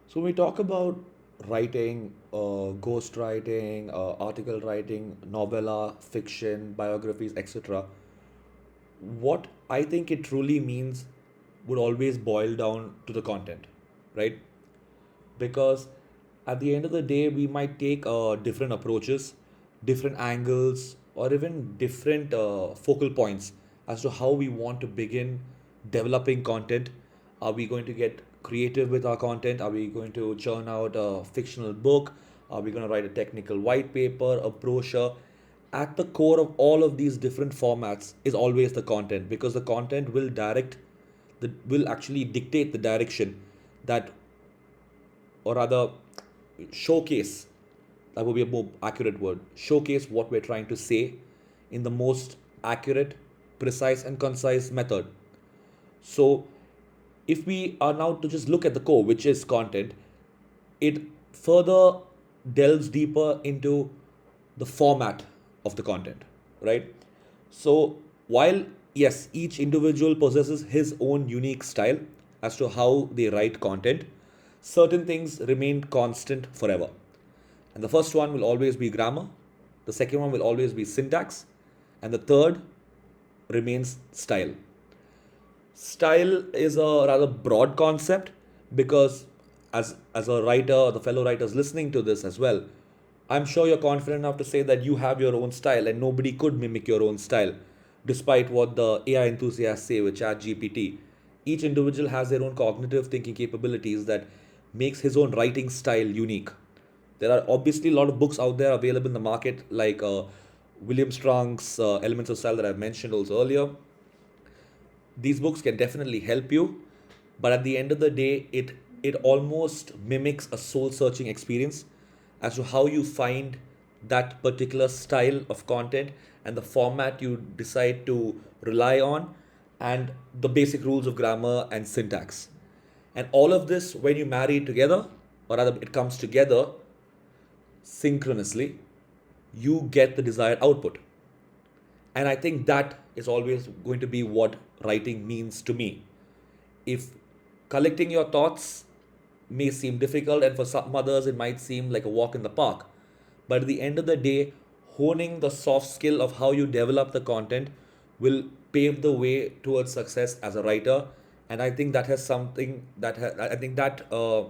So when we talk about writing, ghost writing, article writing, novella, fiction, biographies, etc., what I think it truly means would always boil down to the content, right? Because at the end of the day, we might take different approaches, different angles, or even different focal points as to how we want to begin developing content. Are we going to get creative with our content? Are we going to churn out a fictional book? Are we going to write a technical white paper, a brochure? At the core of all of these different formats is always the content, because the content will will actually dictate the direction that, or rather showcase, that would be a more accurate word, showcase what we're trying to say in the most accurate, precise and concise method. So if we are now to just look at the core, which is content, it further delves deeper into the format of the content, right? So while yes, each individual possesses his own unique style as to how they write content, certain things remain constant forever. And the first one will always be grammar, the second one will always be syntax, and the third remains style. Style is a rather broad concept, because as a writer, the fellow writers listening to this as well, I'm sure you're confident enough to say that you have your own style and nobody could mimic your own style, despite what the AI enthusiasts say with ChatGPT. Each individual has their own cognitive thinking capabilities that makes his own writing style unique. There are obviously a lot of books out there available in the market, like William Strunk's Elements of Style that I've mentioned also earlier. These books can definitely help you, but at the end of the day, it almost mimics a soul searching experience as to how you find that particular style of content and the format you decide to rely on, and the basic rules of grammar and syntax. And all of this, when you marry it together, or rather it comes together synchronously, you get the desired output. And I think that is always going to be what writing means to me. If collecting your thoughts may seem difficult, and for some others it might seem like a walk in the park, but at the end of the day, honing the soft skill of how you develop the content will pave the way towards success as a writer. And I think that has something that I think that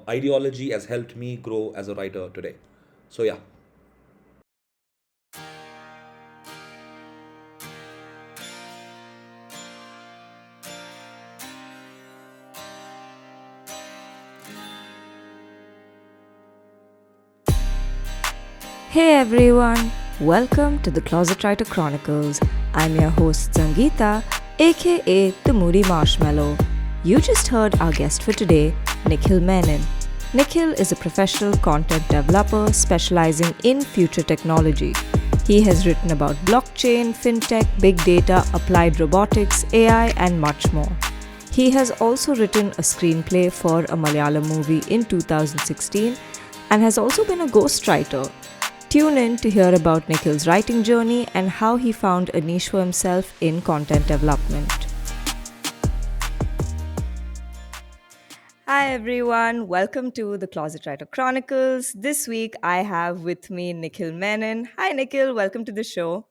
ideology has helped me grow as a writer today. So yeah. Hey everyone, welcome to the Closet Writer Chronicles. I'm your host Sangeeta, aka the Moody Marshmallow. You just heard our guest for today, Nikhil Menon. Nikhil is a professional content developer specializing in future technology. He has written about blockchain, fintech, big data, applied robotics, AI, and much more. He has also written a screenplay for a Malayalam movie in 2016 and has also been a ghostwriter. Tune in to hear about Nikhil's writing journey and how he found a niche for himself in content development. Hi everyone, welcome to the Closet Writer Chronicles. This week I have with me Nikhil Menon. Hi Nikhil, welcome to the show.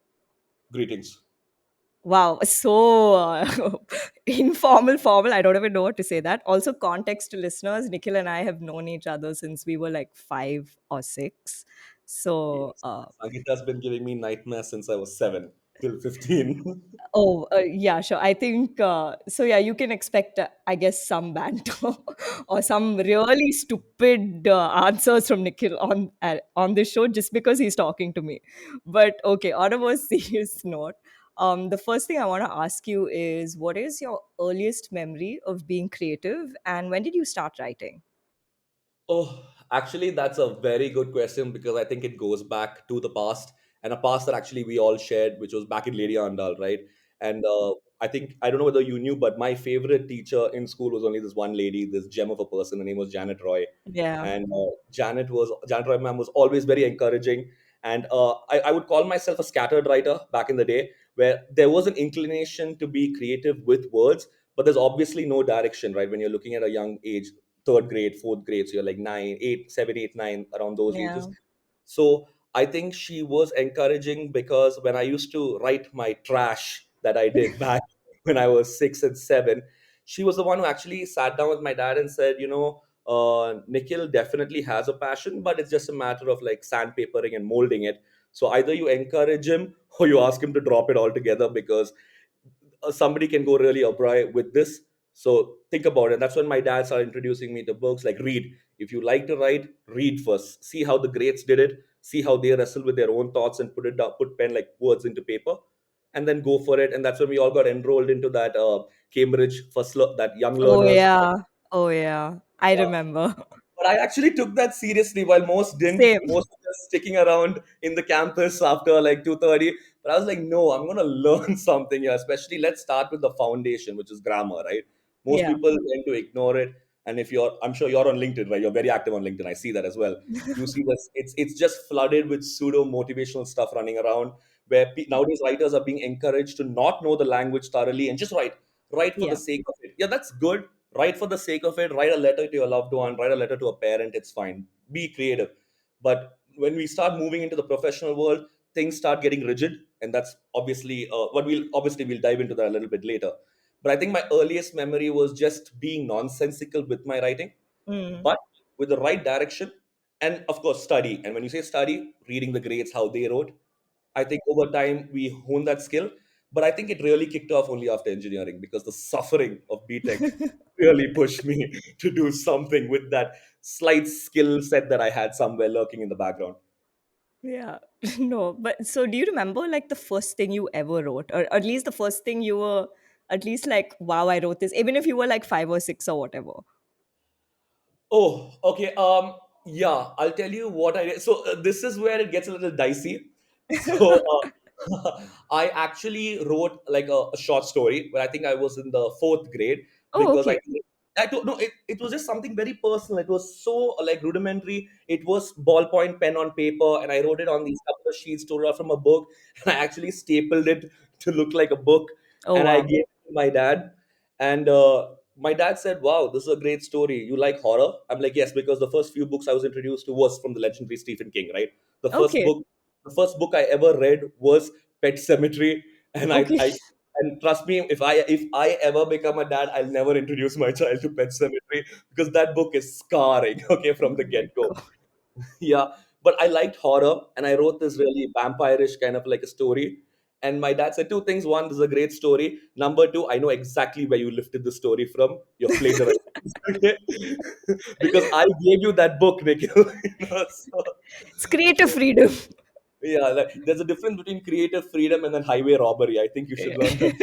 Greetings. Wow, so informal, formal. I don't even know what to say that. Also, context to listeners, Nikhil and I have known each other since we were like 5 or 6. So, Yes. Sangeeta's been giving me nightmares since I was 7 till 15. yeah, sure. I think so. Yeah, you can expect, I guess, some banter or some really stupid answers from Nikhil on this show just because he's talking to me. But okay, on a more serious note, the first thing I want to ask you is, what is your earliest memory of being creative, and when did you start writing? Oh, actually, that's a very good question, because I think it goes back to the past, and a past that actually we all shared, which was back in Lady Andal, right? And I think, I don't know whether you knew, but my favorite teacher in school was only this one lady, this gem of a person. Her name was Janet Roy. Yeah. And Janet Roy ma'am was always very encouraging. And I would call myself a scattered writer back in the day, where there was an inclination to be creative with words, but there's obviously no direction, right? When you're looking at a young age, third grade, fourth grade. So you're like 9, 8, 7, 8, 9, around those Yeah. ages. So I think she was encouraging because when I used to write my trash that I did back when I was 6 and 7, she was the one who actually sat down with my dad and said, Nikhil definitely has a passion, but it's just a matter of like sandpapering and molding it. So either you encourage him or you ask him to drop it altogether because somebody can go really upright with this. So think about it. That's when my dad started introducing me to books like read. If you like to write, read first. See how the greats did it. See how they wrestle with their own thoughts and put it down, put pen like words into paper, and then go for it. And that's when we all got enrolled into that Cambridge that young Oh learners. yeah. Oh yeah. I remember. But I actually took that seriously while most didn't. Same. Most were just sticking around in the campus after like 2:30. But I was like, no, I'm gonna learn something here. Especially let's start with the foundation, which is grammar, right? Most Yeah. people tend to ignore it. And if I'm sure you're on LinkedIn, right? You're very active on LinkedIn. I see that as well. You see this, it's just flooded with pseudo motivational stuff running around where nowadays writers are being encouraged to not know the language thoroughly and just write for the Yeah. sake of it. Yeah, that's good. Write for the sake of it. Write a letter to your loved one. Write a letter to a parent. It's fine. Be creative. But when we start moving into the professional world, things start getting rigid, and that's obviously what we'll dive into that a little bit later. But I think my earliest memory was just being nonsensical with my writing, Mm. but with the right direction, and of course study. And when you say study, reading the greats how they wrote, I think over time we honed that skill. But I think it really kicked off only after engineering because the suffering of BTech really pushed me to do something with that slight skill set that I had somewhere lurking in the background. Yeah. No, but so do you remember like the first thing you ever wrote, or at least the first thing you were at least like, wow, I wrote this, even if you were like 5 or 6 or whatever? Oh, okay. Yeah, I'll tell you what I did. So this is where it gets a little dicey. So I actually wrote like a short story where I think I was in the fourth grade Oh, because okay. I don't know, it was just something very personal. It was so like rudimentary. It was ballpoint pen on paper, and I wrote it on these couple of sheets, tore it out from a book, and I actually stapled it to look like a book, Oh and I wow. gave it to my dad. And my dad said, "Wow, this is a great story. You like horror?" I'm like, "Yes," because the first few books I was introduced to was from the legendary Stephen King, right? The first Okay. book, the first book I ever read was Pet Cemetery, and Okay. and trust me, if I ever become a dad, I'll never introduce my child to Pet Cemetery because that book is scarring, okay, from Oh the my get go. god. Yeah, but I liked horror, and I wrote this really vampirish kind of like a story. And my dad said two things: one, this is a great story. Number two, I know exactly where you lifted the story from. You're plagiarizing. Okay? Because I gave you that book, Nikhil. It's creative So, freedom. yeah, like, there's a difference between creative freedom and then highway robbery. I think you should learn that.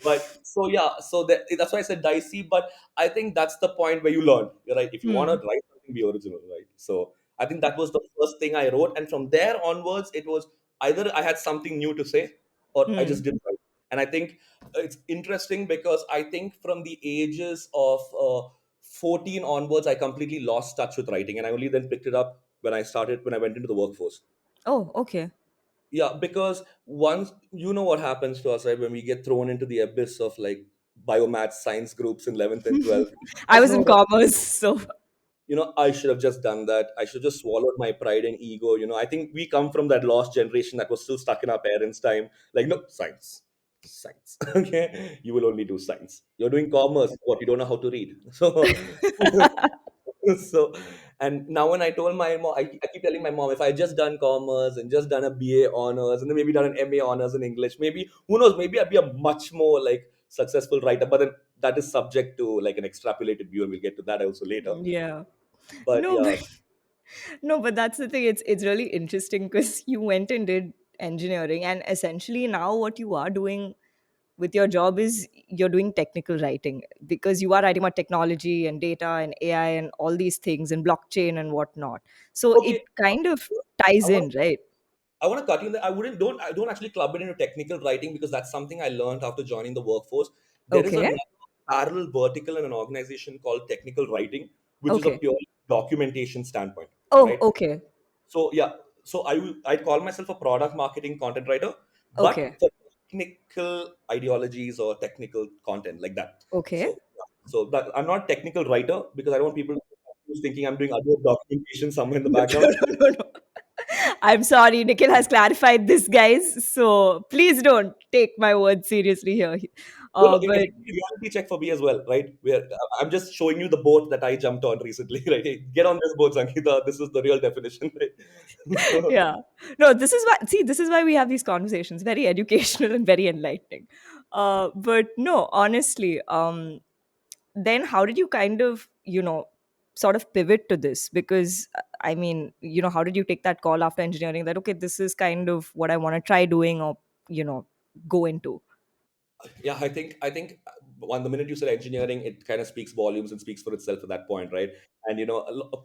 But so yeah, so that's why I said dicey. But I think that's the point where you learn. You're right. If you want Hmm. to write something, be original, right? So I think that was the first thing I wrote, and from there onwards, it was either I had something new to say, or I Hmm. just didn't write. And I think it's interesting because I think from the ages of 14 onwards, I completely lost touch with writing, and I only then picked it up when I went into the workforce. Oh, okay. Yeah, because once you know what happens to us, right, when we get thrown into the abyss of like biomath science groups in 11th and 12th, I like, was no, in no, commerce, so I should have just done that. I should have just swallowed my pride and ego. I think we come from that lost generation that was still stuck in our parents' time. Like, no, science. Okay, you will only do science. You're doing commerce. What, you don't know how to read? So so, and now when I told my mom, I keep telling my mom, if I just done commerce and just done a BA honors and then maybe done an MA honors in English, maybe who knows, maybe I'd be a much more like successful writer. But then that is subject to like an extrapolated view, and we'll get to that also later. yeah. But No, yeah, but no, but that's the thing. It's really interesting because you went and did engineering, and essentially now what you are doing with your job is you're doing technical writing because you are writing about technology and data and AI and all these things and blockchain and whatnot. So it okay. kind of I ties want in, right? I want to cut you in there. I don't actually club it into technical writing because that's something I learned after joining the workforce. There is Okay. another parallel vertical in an organization called technical writing, which is a Okay. pure documentation standpoint, Oh, right? okay. So yeah, so I call myself a product marketing content writer, but Okay. for technical ideologies or technical content like that. Okay. So yeah. So that I'm not a technical writer because I don't want people to confuse thinking I'm doing other documentation somewhere in the No, background. no, no, no. I'm sorry, Nikhil has clarified this, guys. So please don't take my words seriously here. No, no, But it's a reality check for me as well, right? I'm just showing you the boat that I jumped on recently, right? Hey, get on this boat, Sangeeta. This is the real definition, right? So, yeah, no, this is why. See, this is why we have these conversations. Very educational and very enlightening. But no, honestly, then how did you kind of sort of pivot to this? Because I mean, how did you take that call after engineering that okay, this is kind of what I want to try doing or you know go into? yeah, I think one the minute you said engineering, it kind of speaks volumes and speaks for itself at that point, right? And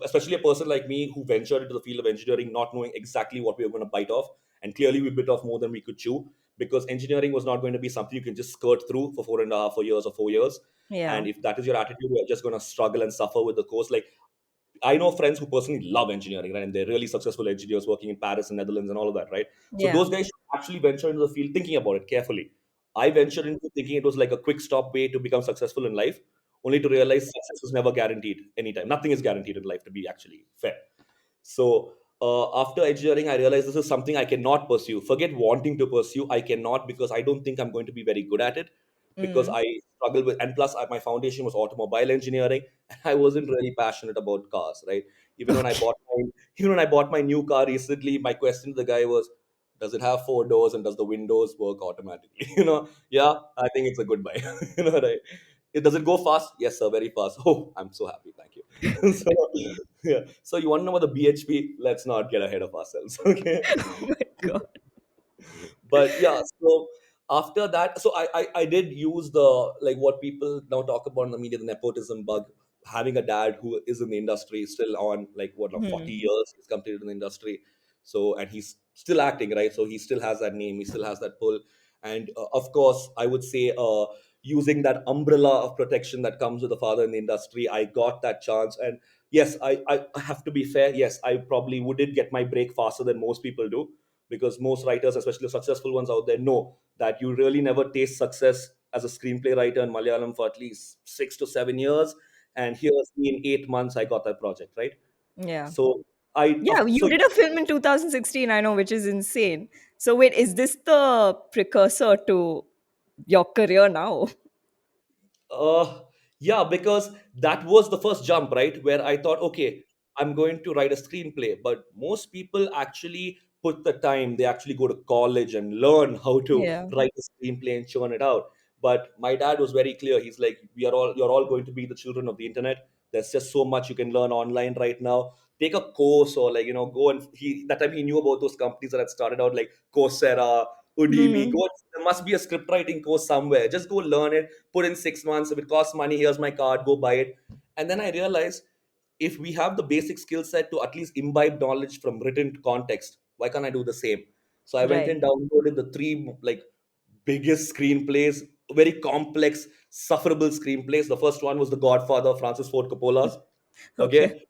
especially a person like me who ventured into the field of engineering, not knowing exactly what we were going to bite off, and clearly we bit off more than we could chew because engineering was not going to be something you can just skirt through for 4.5 years or 4 years. Yeah, And if that is your attitude, you're just going to struggle and suffer with the course. Like I know friends who personally love engineering, right? And they're really successful engineers working in Paris and Netherlands and all of that, right? So yeah. those guys should actually venture into the field thinking about it carefully. I ventured into thinking it was like a quick stop way to become successful in life, only to realize success is never guaranteed anytime. Nothing is guaranteed in life, to be actually fair. So after engineering, I realized this is something I cannot pursue. Forget wanting to pursue, I cannot because I don't think I'm going to be very good at it because Mm. I struggle with, and plus my foundation was automobile engineering, and I wasn't really passionate about cars, right? Even when I Okay. bought my, even when I bought my new car recently, my question to the guy was, does it have four doors and does the windows work automatically? Yeah, I think it's a good buy. Right? Does it go fast? Yes, sir, very fast. Oh, I'm so happy. Thank you. So, yeah. So you want to know about the BHP? Let's not get ahead of ourselves. Okay. Oh my god. But yeah, so after that, so I did use the like what people now talk about in the media, the nepotism bug. Having a dad who is in the industry, still on like what now, Hmm. 40 years he's completed in the industry. So and he's still acting, right? So he still has that name, he still has that pull. And of course I would say using that umbrella of protection that comes with a father in the industry, I got that chance. And yes, I have to be fair, yes, I probably would did get my break faster than most people do, because most writers, especially the successful ones out there, know that you really never taste success as a screenplay writer in Malayalam for at least 6 to 7 years. And here's me in 8 months, I got that project, right? Yeah. So I, Yeah, so you did a film in 2016, I know, which is insane. So wait, is this the precursor to your career now? Uh, yeah, because that was the first jump, right? Where I thought, okay, I'm going to write a screenplay. But most people actually put the time, they actually go to college and learn how to Yeah. write a screenplay and churn it out. But my dad was very clear. He's like, you're all going to be the children of the internet. There's just so much you can learn online right now. Take a course or like, go and that time he knew about those companies that had started out like Coursera, Udemy. Hmm. Go, there must be a script writing course somewhere. Just go learn it, put in 6 months. If it costs money, here's my card, go buy it. And then I realized if we have the basic skill set to at least imbibe knowledge from written context, why can't I do the same? So I went Right. and downloaded the three like biggest screenplays, very complex, sufferable screenplays. The first one was The Godfather, Francis Ford Coppola's. Okay. Okay.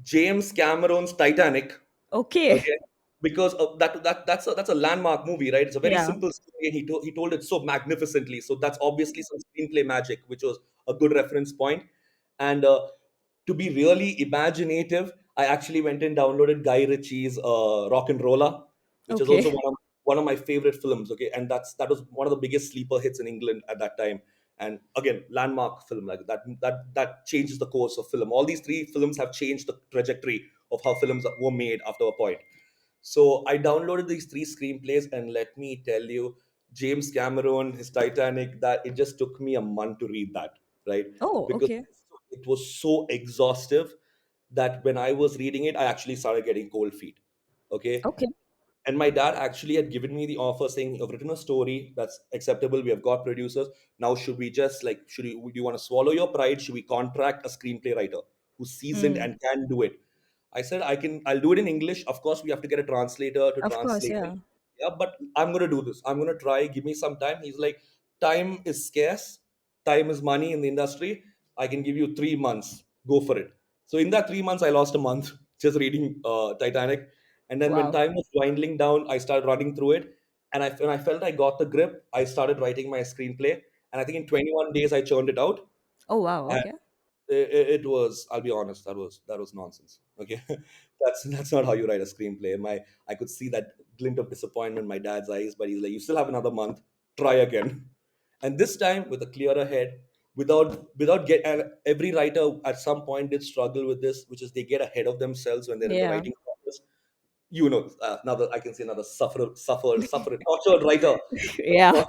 James Cameron's Titanic. Okay. Okay, because that's a landmark movie, right? It's a very Yeah. simple story, and he told it so magnificently. So that's obviously some screenplay magic, which was a good reference point. And to be really imaginative, I actually went and downloaded Guy Ritchie's RocknRolla, which is also Okay. one of my favorite films. Okay, and that was one of the biggest sleeper hits in England at that time. And again, landmark film like that changes the course of film. All these three films have changed the trajectory of how films were made after a point. So I downloaded these three screenplays, and let me tell you, James Cameron, his Titanic, that it just took me a month to read that, right? Oh, Because okay. it was so exhaustive that when I was reading it, I actually started getting cold feet. Okay, Okay. and my dad actually had given me the offer saying, "You've written a story that's acceptable. We have got producers. Now, should we just like, do you want to swallow your pride? Should we contract a screenplay writer who's seasoned Mm. and can do it?" I said, I'll do it in English. Of course, we have to get a translator to Of course, translate it. yeah. Yeah, but I'm going to do this. I'm going to try. Give me some time. He's like, time is scarce. Time is money in the industry. I can give you 3 months. Go for it. So in that 3 months, I lost a month just reading Titanic. And then when Wow. time was dwindling down, I started running through it. And when I felt I got the grip, I started writing my screenplay. And I think in 21 days, I churned it out. Oh, wow. Okay. It was, I'll be honest, that was nonsense. Okay. That's not how you write a screenplay. I could see that glint of disappointment in my dad's eyes, but he's like, you still have another month, try again. And this time with a clearer head, without get and every writer at some point did struggle with this, which is they get ahead of themselves when they're in the Yeah. writing process. Another, I can say, another suffer tortured writer. Yeah.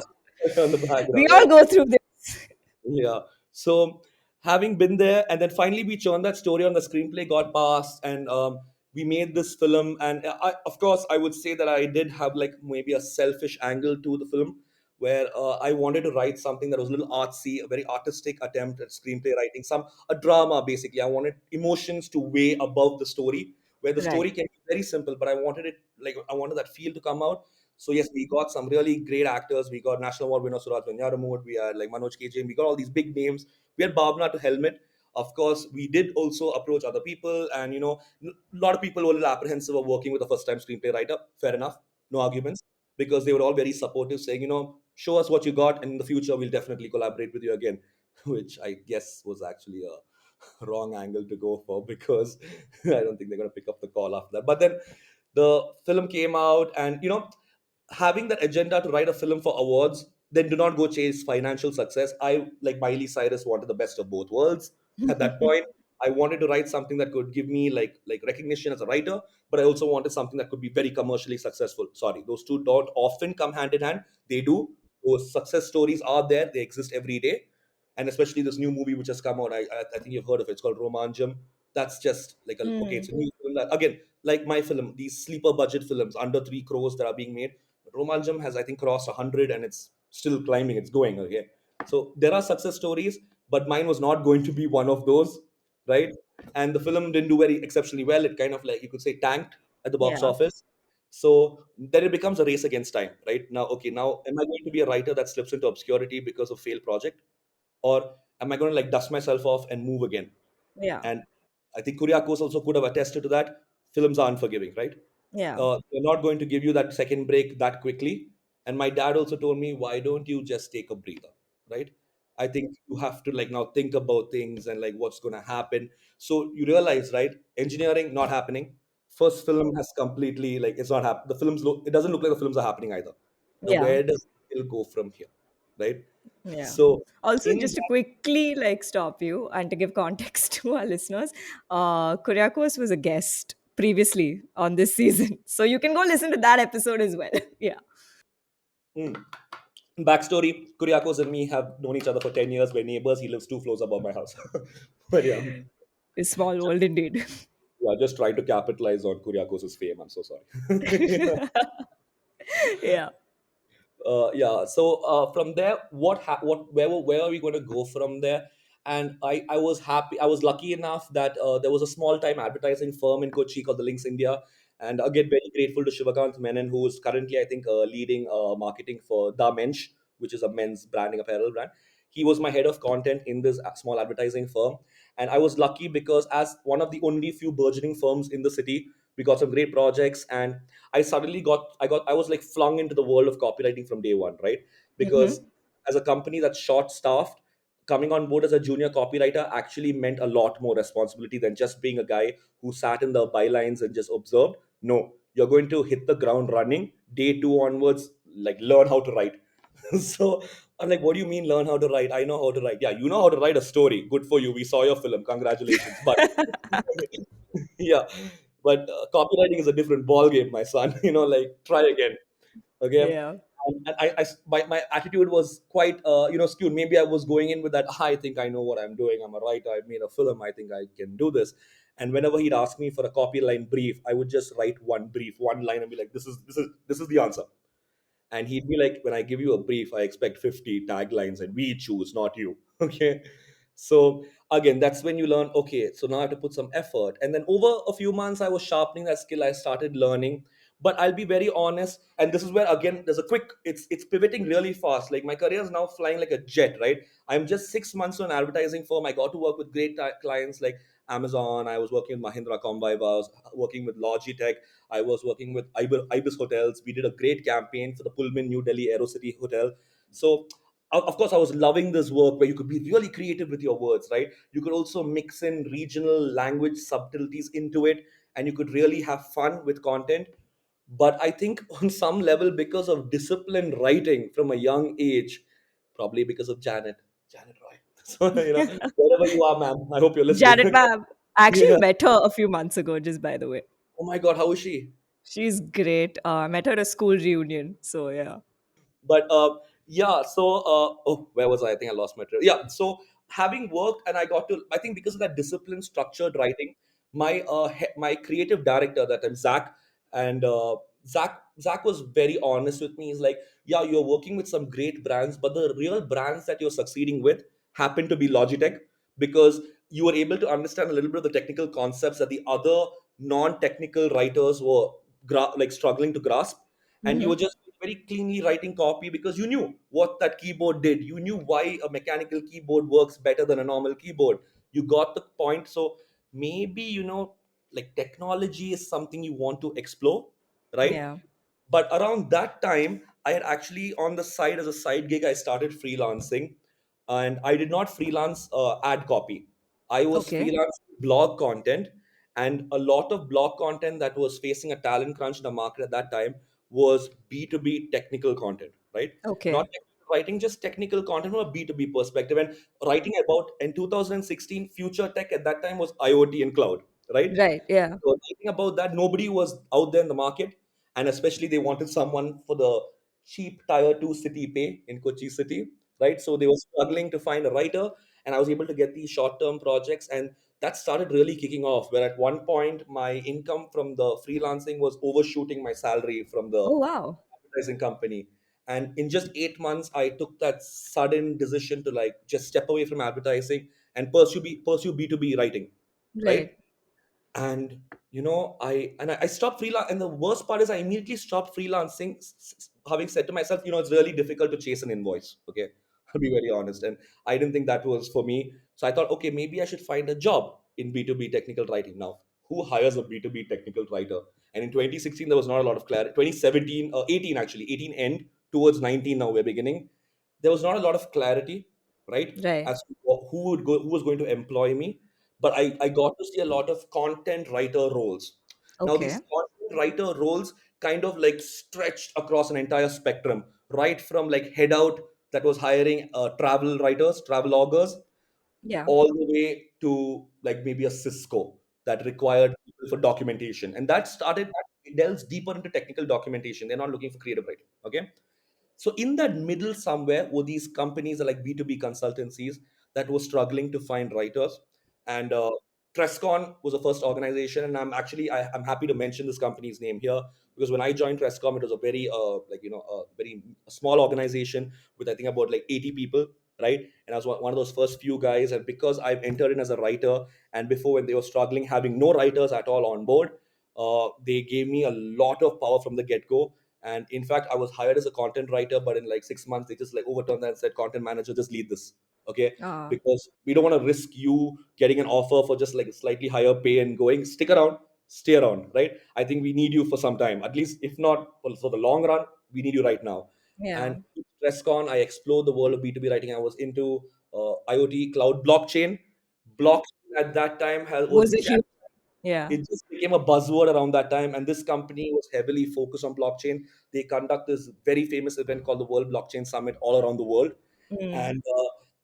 On the We background, all right? go through this. Yeah. So having been there, and then finally we churned that story on the screenplay, got passed, and we made this film. And of course, I would say that I did have like maybe a selfish angle to the film, where I wanted to write something that was a little artsy, a very artistic attempt at screenplay writing, some a drama basically. I wanted emotions to weigh above the story, where the story Right. can be very simple, but I wanted that feel to come out. So yes, we got some really great actors. We got National Award winner Suraj Venyaramud. We had like Manoj KJ. We got all these big names. We had Bhavna to helmet. Of course, we did also approach other people, and a lot of people were a little apprehensive of working with a first-time screenplay writer. Fair enough, no arguments, because they were all very supportive, saying, show us what you got, and in the future we'll definitely collaborate with you again, which I guess was actually a wrong angle to go for, because I don't think they're going to pick up the call after that. But then the film came out, and having that agenda to write a film for awards, then do not go chase financial success. I, like Miley Cyrus, wanted the best of both worlds. At that point, I wanted to write something that could give me like recognition as a writer, but I also wanted something that could be very commercially successful. Sorry, those two don't often come hand in hand. They do. Those success stories are there. They exist every day, and especially this new movie which has come out. I think you've heard of it. It's called Romancham. That's just like a okay. It's Mm. a new film that, again, like my film, these sleeper budget films under 3 crores that are being made. Romancham has, I think, crossed 100, and it's still climbing. It's going, okay. So there are success stories, but mine was not going to be one of those, right? And the film didn't do very exceptionally well. It kind of, like, you could say, tanked at the box Yeah. office. So then it becomes a race against time, right? Now, okay, now am I going to be a writer that slips into obscurity because of failed project, or am I going to like dust myself off and move again? Yeah. And I think Kuriakos also could have attested to that. Films are unforgiving, right? Yeah. They're not going to give you that second break that quickly. And my dad also told me, why don't you just take a breather, right? I think you have to like now think about things and like what's going to happen. So you realize, right? Engineering not happening. First film has completely like it's not happening. The films look, it doesn't look like the films are happening either. Now Yeah. where does it go from here, right? Yeah. So Also, in just to quickly like stop you and to give context to our listeners, Kuryakos was a guest previously on this season. So you can go listen to that episode as well. Yeah. mm, backstory, Kuriakos and me have known each other for 10 years. We're neighbors. He lives 2 floors above my house. But yeah, A small world indeed. yeah, just try to capitalize on Kuriakos' fame. I'm so sorry. Yeah. Yeah. So from there, where are we going to go from there? And I was happy. I was lucky enough that there was a small time advertising firm in Kochi called the Links India, and again very grateful to Shivakant Menon, who is currently, I think, leading marketing for Da Mensch, which is a men's branding apparel brand. He was my head of content in this small advertising firm, and I was lucky because as one of the only few burgeoning firms in the city, we got some great projects. And I was like flung into the world of copywriting from day one, right? Because Hmm. as a company that's short staffed, coming on board as a junior copywriter actually meant a lot more responsibility than just being a guy who sat in the bylines and just observed. No, you're going to hit the ground running day two onwards, like learn how to write. So I'm like, what do you mean learn how to write? I know how to write. Yeah, you know how to write a story. Good for you. We saw your film. Congratulations. But yeah, but copywriting is a different ball game, my son. Like try again. Okay. Yeah. And my attitude was quite skewed. Maybe I was going in with that, "Ah, I think I know what I'm doing. I'm a writer. I've made a film. I think I can do this." And whenever he'd ask me for a copy line brief, I would just write one brief, one line, and be like, this is the answer. And he'd be like, when I give you a brief, I expect 50 taglines, and we choose, not you. Okay. So again, that's when you learn, okay, so now I have to put some effort. And then over a few months, I was sharpening that skill. I started learning. But I'll be very honest, and this is where again there's a quick, it's pivoting really fast. Like my career is now flying like a jet, right? I'm just 6 months to an advertising firm. I got to work with great clients like Amazon. I was working with Mahindra Comviva. I was working with Logitech. I was working with Ibis Hotels. We did a great campaign for the Pullman New Delhi Aerocity Hotel. So of course, I was loving this work where you could be really creative with your words, right? You could also mix in regional language subtleties into it, and you could really have fun with content. But I think on some level, because of disciplined writing from a young age, probably because of Janet Roy. So, wherever you are, ma'am, I hope you're listening. Janet ma'am. I actually Yeah. met her a few months ago, just by the way. Oh my God, how is she? She's great. I met her at a school reunion. So, yeah. But yeah, so oh, where was I think I lost my trail. Yeah, so having worked, and I got to, I think because of that disciplined structured writing, my creative director that time, Zach, and Zach was very honest with me. He's like, yeah, you're working with some great brands, but the real brands that you're succeeding with happen to be Logitech, because you were able to understand a little bit of the technical concepts that the other non-technical writers were like struggling to grasp, and you Hmm. were just very cleanly writing copy because you knew what that keyboard did. You knew why a mechanical keyboard works better than a normal keyboard. You got the point. So maybe, like technology is something you want to explore, right? Yeah. But around that time, I had actually, on the side, as a side gig, I started freelancing, and I did not freelance ad copy. I was Okay. freelancing blog content, and a lot of blog content that was facing a talent crunch in the market at that time was B2B technical content, right? Not Okay. technical writing, just technical content from a B2B perspective. And writing about, in 2016, future tech at that time was IoT and cloud, right? Right. Yeah. So thinking about that, nobody was out there in the market, and especially they wanted someone for the cheap tier two city pay in Kochi city, right? So they were struggling to find a writer, and I was able to get these short term projects, and that started really kicking off. Where at one point, my income from the freelancing was overshooting my salary from the Oh, wow. advertising company. And in just 8 months, I took that sudden decision to like just step away from advertising and pursue B2B writing, right? Right. And I stopped freelance, and the worst part is I immediately stopped freelancing, having said to myself, it's really difficult to chase an invoice, okay? I'll be very honest, and I didn't think that was for me. So I thought, okay, maybe I should find a job in B2B technical writing. Now, who hires a B2B technical writer? And in 2016 there was not a lot of clarity. 2017, 18 actually, 18 end towards 19, now we're beginning, there was not a lot of clarity, right, Right. as to who was going to employ me. But I got to see a lot of content writer roles. Now Okay. these content writer roles kind of like stretched across an entire spectrum, right from like head out that was hiring travel writers, travel loggers, Yeah. all the way to like maybe a Cisco that required people for documentation. And that delves deeper into technical documentation. They're not looking for creative writing. Okay. So in that middle somewhere were these companies are like B2B consultancies that were struggling to find writers. And Trescon was the first organization, and I'm happy to mention this company's name here, because when I joined Trescom, it was a very a very small organization with I think about like 80 people, right? And I was one of those first few guys, and because I've entered in as a writer, and before when they were struggling having no writers at all on board, they gave me a lot of power from the get go. And in fact, I was hired as a content writer, but in like 6 months, they just like overturned that and said, "Content manager, just lead this, okay? Ah. Because we don't want to risk you getting an offer for just like a slightly higher pay and going. Stick around, stay around, right? I think we need you for some time, at least if not for the long run, we need you right now." And Yeah. with Stresscon, I explored the world of B2B writing. I was into IoT, cloud, blockchain. Blockchain at that time was Was it huge? Yeah. it just became a buzzword around that time, and this company was heavily focused on blockchain. They conduct this very famous event called the World Blockchain Summit all around the world. Mm. And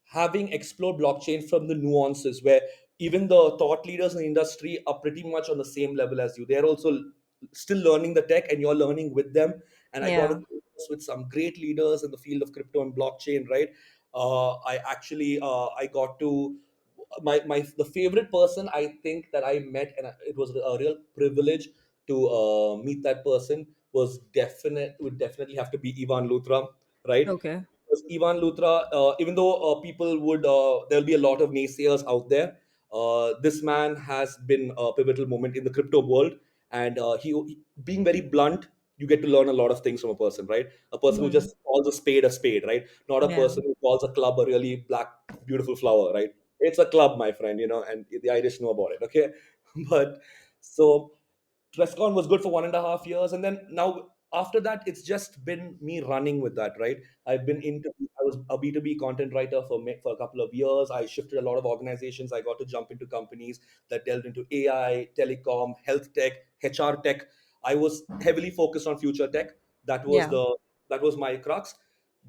having explored blockchain from the nuances where even the thought leaders in the industry are pretty much on the same level as you, they're also still learning the tech, and you're learning with them. And I got to Yeah. converse with some great leaders in the field of crypto and blockchain, right? I got to my the favorite person I think that I met, and it was a real privilege to meet that person, would definitely have to be Ivan Luthra, right? Okay. Because Ivan Luthra, even though people would, there'll be a lot of naysayers out there, this man has been a pivotal moment in the crypto world. And being very blunt, you get to learn a lot of things from a person, right? A person who Mm. just calls a spade, right? Not a Yeah. person who calls a club a really black, beautiful flower, right? It's a club, my friend, and the Irish know about it, okay? But so Trescon was good for 1.5 years, and then now after that, it's just been me running with that, right? I was a B2B content writer for a couple of years. I shifted a lot of organizations. I got to jump into companies that delved into AI, telecom, health tech, HR tech. I was heavily focused on future tech. That was Yeah. my crux.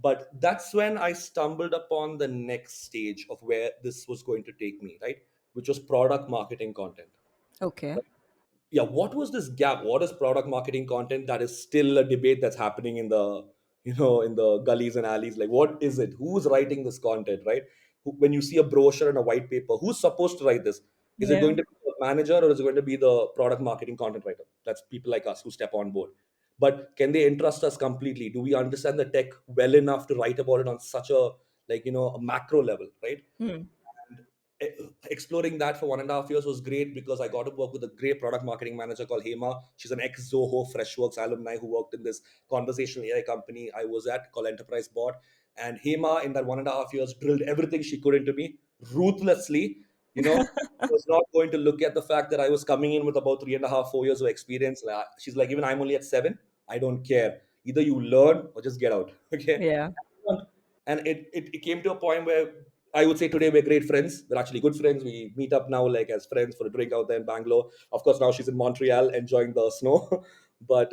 But that's when I stumbled upon the next stage of where this was going to take me, right? Which was product marketing content. Okay. Yeah, what was this gap? What is product marketing content? That is still a debate that's happening in the, in the gullies and alleys. Like, what is it? Who's writing this content, right? When you see a brochure and a white paper, who's supposed to write this? Is it Yeah. going to be the manager, or is it going to be the product marketing content writer? That's people like us who step on board. But can they entrust us completely? Do we understand the tech well enough to write about it on such a, a macro level, right? Hmm. And exploring that for 1.5 years was great because I got to work with a great product marketing manager called Hema. She's an ex Zoho Freshworks alumni who worked in this conversational AI company I was at called Enterprise Bot. And Hema, in that 1.5 years, drilled everything she could into me ruthlessly. Was not going to look at the fact that I was coming in with about 3.5, 4 years of experience. She's like, even I'm only at 7. I don't care. Either you learn or just get out. Okay. Yeah. And it came to a point where I would say today we're great friends. We're actually good friends. We meet up now like as friends for a drink out there in Bangalore. Of course, now she's in Montreal enjoying the snow. But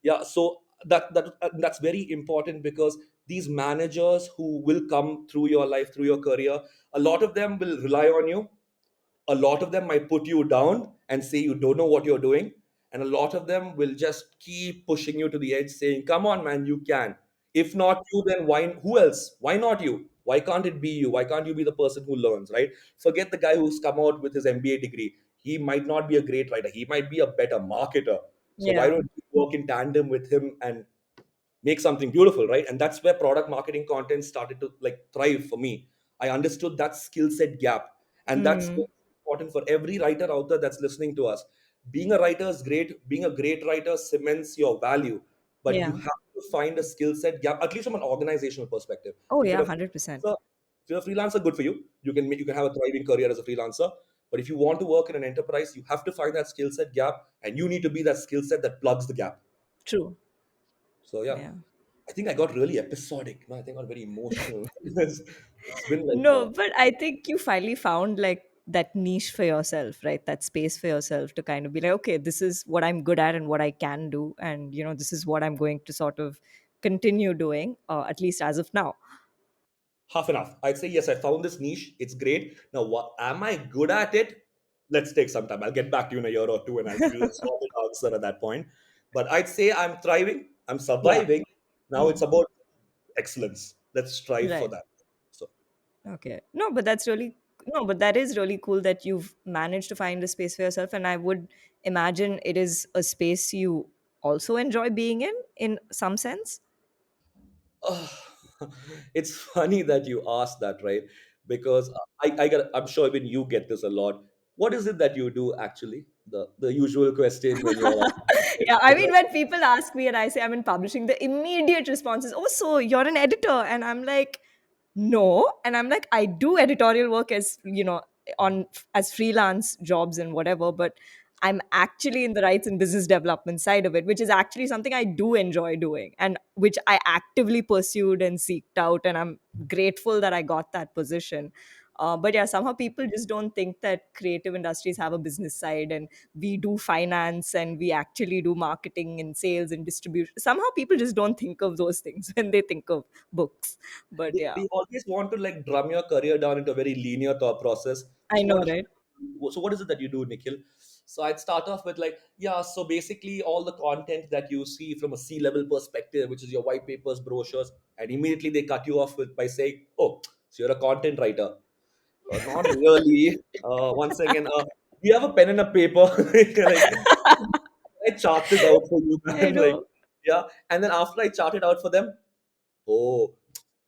yeah, so that's very important because these managers who will come through your life, through your career, a lot of them will rely on you. A lot of them might put you down and say you don't know what you're doing, and a lot of them will just keep pushing you to the edge saying, come on man, you can. If not you, then who else? Why not you? Why can't it be you? Why can't you be the person who learns, right? Forget the guy who's come out with his MBA degree. He might not be a great writer, he might be a better marketer. So why Yeah. don't you work in tandem with him and make something beautiful, right? And that's where product marketing content started to like thrive for me. I understood that skill set gap, and that's Hmm. what's important for every writer out there that's listening to us. Being a writer is great. Being a great writer cements your value, but you Yeah. have to find a skill set gap, at least from an organizational perspective. Oh If yeah, you're a 100%. freelancer, good for you. You can have a thriving career as a freelancer. But if you want to work in an enterprise, you have to find that skill set gap, and you need to be that skill set that plugs the gap. True. So yeah, Yeah. I think I got really episodic. No, I think I got very emotional. It's been like No, but I think you finally found like that niche for yourself, right? That space for yourself to kind of be like, okay, this is what I'm good at and what I can do. And, this is what I'm going to sort of continue doing, at least as of now. half enough. I'd say yes, I found this niche. It's great. Now, what am I good at it? Let's take some time. I'll get back to you in a year or two, and I'll give you a solid answer at that point. But I'd say I'm thriving. I'm Yeah. surviving. Now it's Hmm. about excellence. Let's strive for Right. that. So Okay. No, but no, but that is really cool that you've managed to find a space for yourself. And I would imagine it is a space you also enjoy being in some sense. uh, it's funny that you asked that, right? Because I'm sure even you get this a lot. What is it that you do actually? The usual question when you're Yeah, I mean, when people ask me and I say I'm in publishing, the immediate response is, "Oh, so you're an editor?" And I'm like, "No." And I'm like, "I do editorial work as on as freelance jobs and whatever, but I'm actually in the rights and business development side of it, which is actually something I do enjoy doing and which I actively pursued and seeked out. And I'm grateful that I got that position." But yeah, somehow people just don't think that creative industries have a business side and we do finance and we actually do marketing and sales and distribution. Somehow people just don't think of those things when they think of books. But yeah, they always want to like drum your career down into a very linear thought process. I know, Is right? what is it that you do, Nikhil? So I'd start off with like, yeah, so basically all the content that you see from a C-level perspective, which is your white papers, brochures, and immediately they cut you off with by saying, oh, so you're a content writer. Not really. One second. Do you have a pen and a paper? Like, I chart this out for you, I man. Like, know. yeah. And then after I chart it out for them, oh,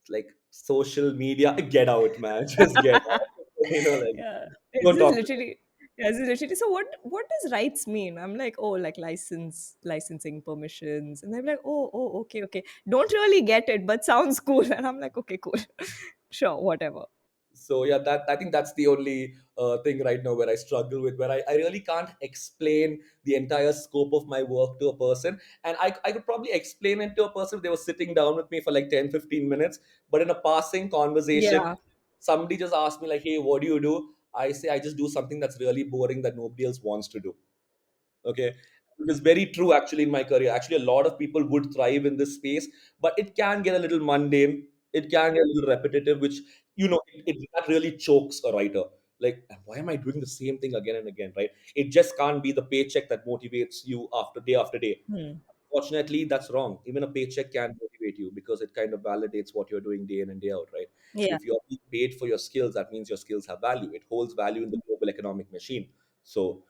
like social media, get out, man. Just get out. Like, Yeah. don't talk to me. This is literally. So what does rights mean? I'm like, oh, like licensing permissions. And they're like, oh, okay. Don't really get it, but sounds cool. And I'm like, okay, cool. Sure, whatever. So yeah, that I think that's the only thing right now where I struggle with, where I really can't explain the entire scope of my work to a person. And I could probably explain it to a person if they were sitting down with me for like 10-15 minutes, but in a passing conversation, Yeah. somebody just asked me like, hey, what do you do? I say I just do something that's really boring that nobody else wants to do. Okay. It is very true actually in my career. Actually, a lot of people would thrive in this space, but it can get a little mundane. It can get a little repetitive, which, that really chokes a writer. Like, why am I doing the same thing again and again, right? It just can't be the paycheck that motivates you after day. Hmm. Fortunately, that's wrong. Even a paycheck can motivate you because it kind of validates what you're doing day in and day out, right? So Yeah. if you're being paid for your skills, that means your skills have value. It holds value in the global economic machine. So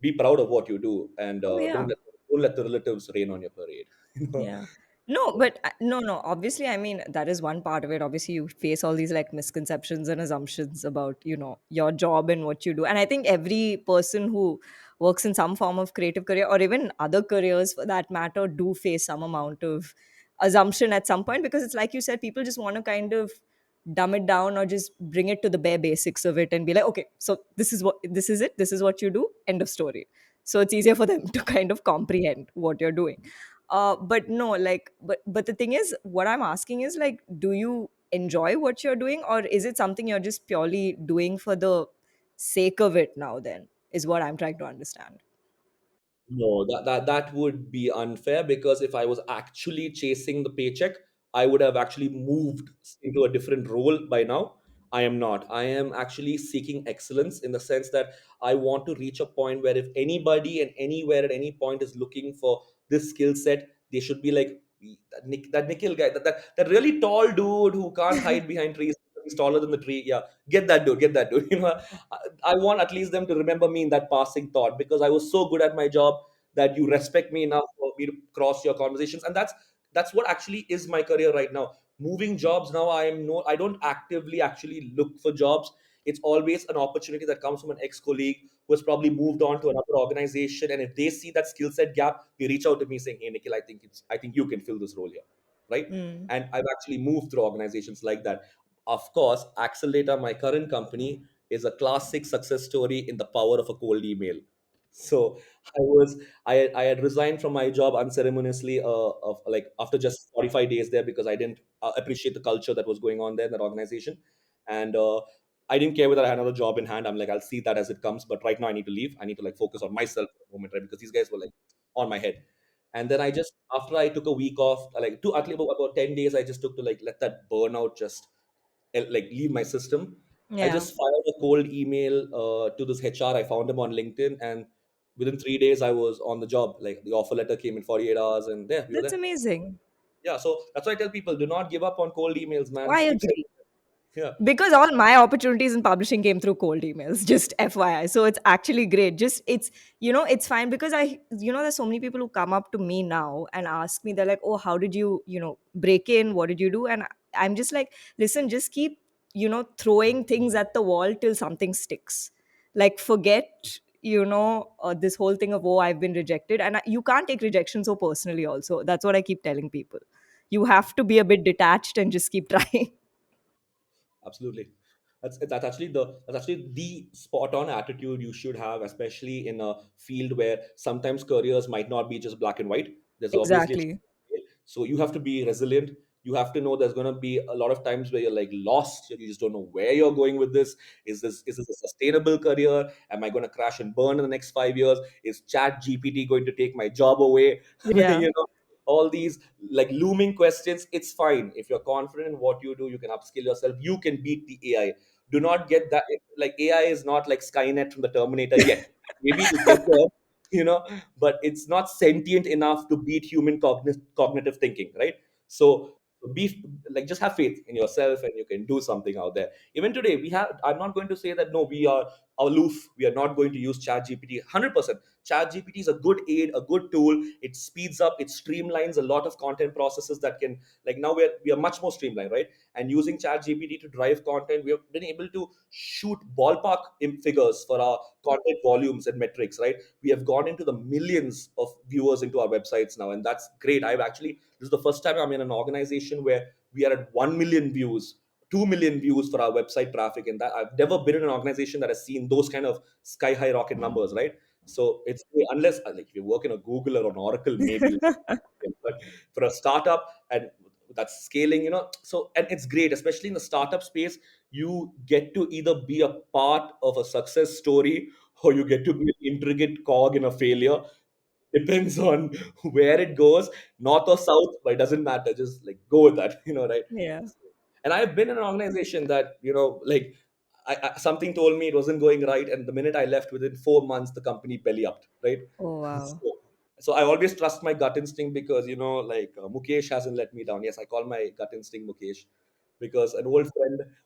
be proud of what you do, and Oh, yeah. don't let the relatives rain on your parade. You know? Yeah. No, So, but no, no. Obviously, I mean, that is one part of it. Obviously, you face all these like misconceptions and assumptions about, your job and what you do. And I think every person who works in some form of creative career or even other careers for that matter do face some amount of assumption at some point, because it's like you said, people just want to kind of dumb it down or just bring it to the bare basics of it and be like, okay, so this is it, this is what you do, end of story. So it's easier for them to kind of comprehend what you're doing. But no, like, but the thing is, what I'm asking is like, do you enjoy what you're doing, or is it something you're just purely doing for the sake of it now? Then is what I'm trying to understand. no, that would be unfair, because if I was actually chasing the paycheck, I would have actually moved into a different role by now. I am not. I am actually seeking excellence in the sense that I want to reach a point where if anybody and anywhere at any point is looking for this skill set, they should be like that Nikhil guy, that really tall dude who can't hide behind trees. He's taller than the tree. Yeah, get that dude, get that dude. I want at least them to remember me in that passing thought, because I was so good at my job that you respect me enough for me to cross your conversations. And that's what actually is my career right now. Moving jobs now, I don't actively actually look for jobs. It's always an opportunity that comes from an ex-colleague who has probably moved on to another organization, and if they see that skill set gap, they reach out to me saying, hey Nikhil, I think you can fill this role here, right? Mm. And I've actually moved through organizations like that. Of course, Accelerator, my current company, is a classic success story in the power of a cold email. So I had resigned from my job unceremoniously, of like after just 45 days there, because I didn't appreciate the culture that was going on there in that organization. And I didn't care whether I had another job in hand. I'm like, I'll see that as it comes, but right now I need to leave. I need to like focus on myself for a moment, right? Because these guys were like on my head. And then I just, after I took a week off, like two at least about 10 days, I just took to like let that burnout just like leave my system. I Yeah, just fired a cold email to this HR. I found him on LinkedIn, and within 3 days, I was on the job. Like the offer letter came in 48 hours, and there we were that's there. amazing. Yeah, so that's why I tell people: do not give up on cold emails, man. I Keep sending. agree. Yeah, Because all my opportunities in publishing came through cold emails, just FYI. So it's actually great. Just it's fine, because there's so many people who come up to me now and ask me, they're like, oh, how did you, break in? What did you do? And I'm just like, listen, just keep, throwing things at the wall till something sticks. Like, forget, this whole thing of, oh, I've been rejected. And you can't take rejection so personally, also. That's what I keep telling people. You have to be a bit detached and just keep trying. absolutely. That's actually the spot on attitude you should have, especially in a field where sometimes careers might not be just black and white. There's obviously a Exactly. so you have to be resilient. You have to know there's going to be a lot of times where you're like lost. You just don't know where you're going with this. Is this a sustainable career? Am I going to crash and burn in the next 5 years? Is Chat GPT going to take my job away? Yeah. All these like looming questions. It's fine if you're confident in what you do. You can upskill yourself. You can beat the AI. Do not get that. Like AI is not like Skynet from the Terminator yet. Maybe it'll get there, you know but it's not sentient enough to beat human cognitive thinking, right? So be like, just have faith in yourself, and you can do something out there. Even today, I'm not going to say that no, we are aloof, we are not going to use Chat GPT 100%. Chat GPT is a good aid, a good tool. It speeds up, it streamlines a lot of content processes that can, like, now we are much more streamlined, right? And using Chat GPT to drive content, we have been able to shoot ballpark figures for our content volumes and metrics, right? We have gone into the millions of viewers into our websites now, and that's great. This is the first time I'm in an organization where we are at 1 million views 2 million views for our website traffic, and that I've never been in an organization that has seen those kind of sky high rocket numbers, right? So it's, unless like if you work in a Google or an Oracle, maybe, but for a startup and that's scaling, so, and it's great, especially in the startup space. You get to either be a part of a success story, or you get to be an intricate cog in a failure. Depends on where it goes, north or south, but it doesn't matter. Just like go with that, right? Yeah. And I've been in an organization that, like, something told me it wasn't going right, and the minute I left, within 4 months, the company belly upped, right? Oh, wow. So I always trust my gut instinct, because like, Mukesh hasn't let me down. Yes, I call my gut instinct Mukesh, because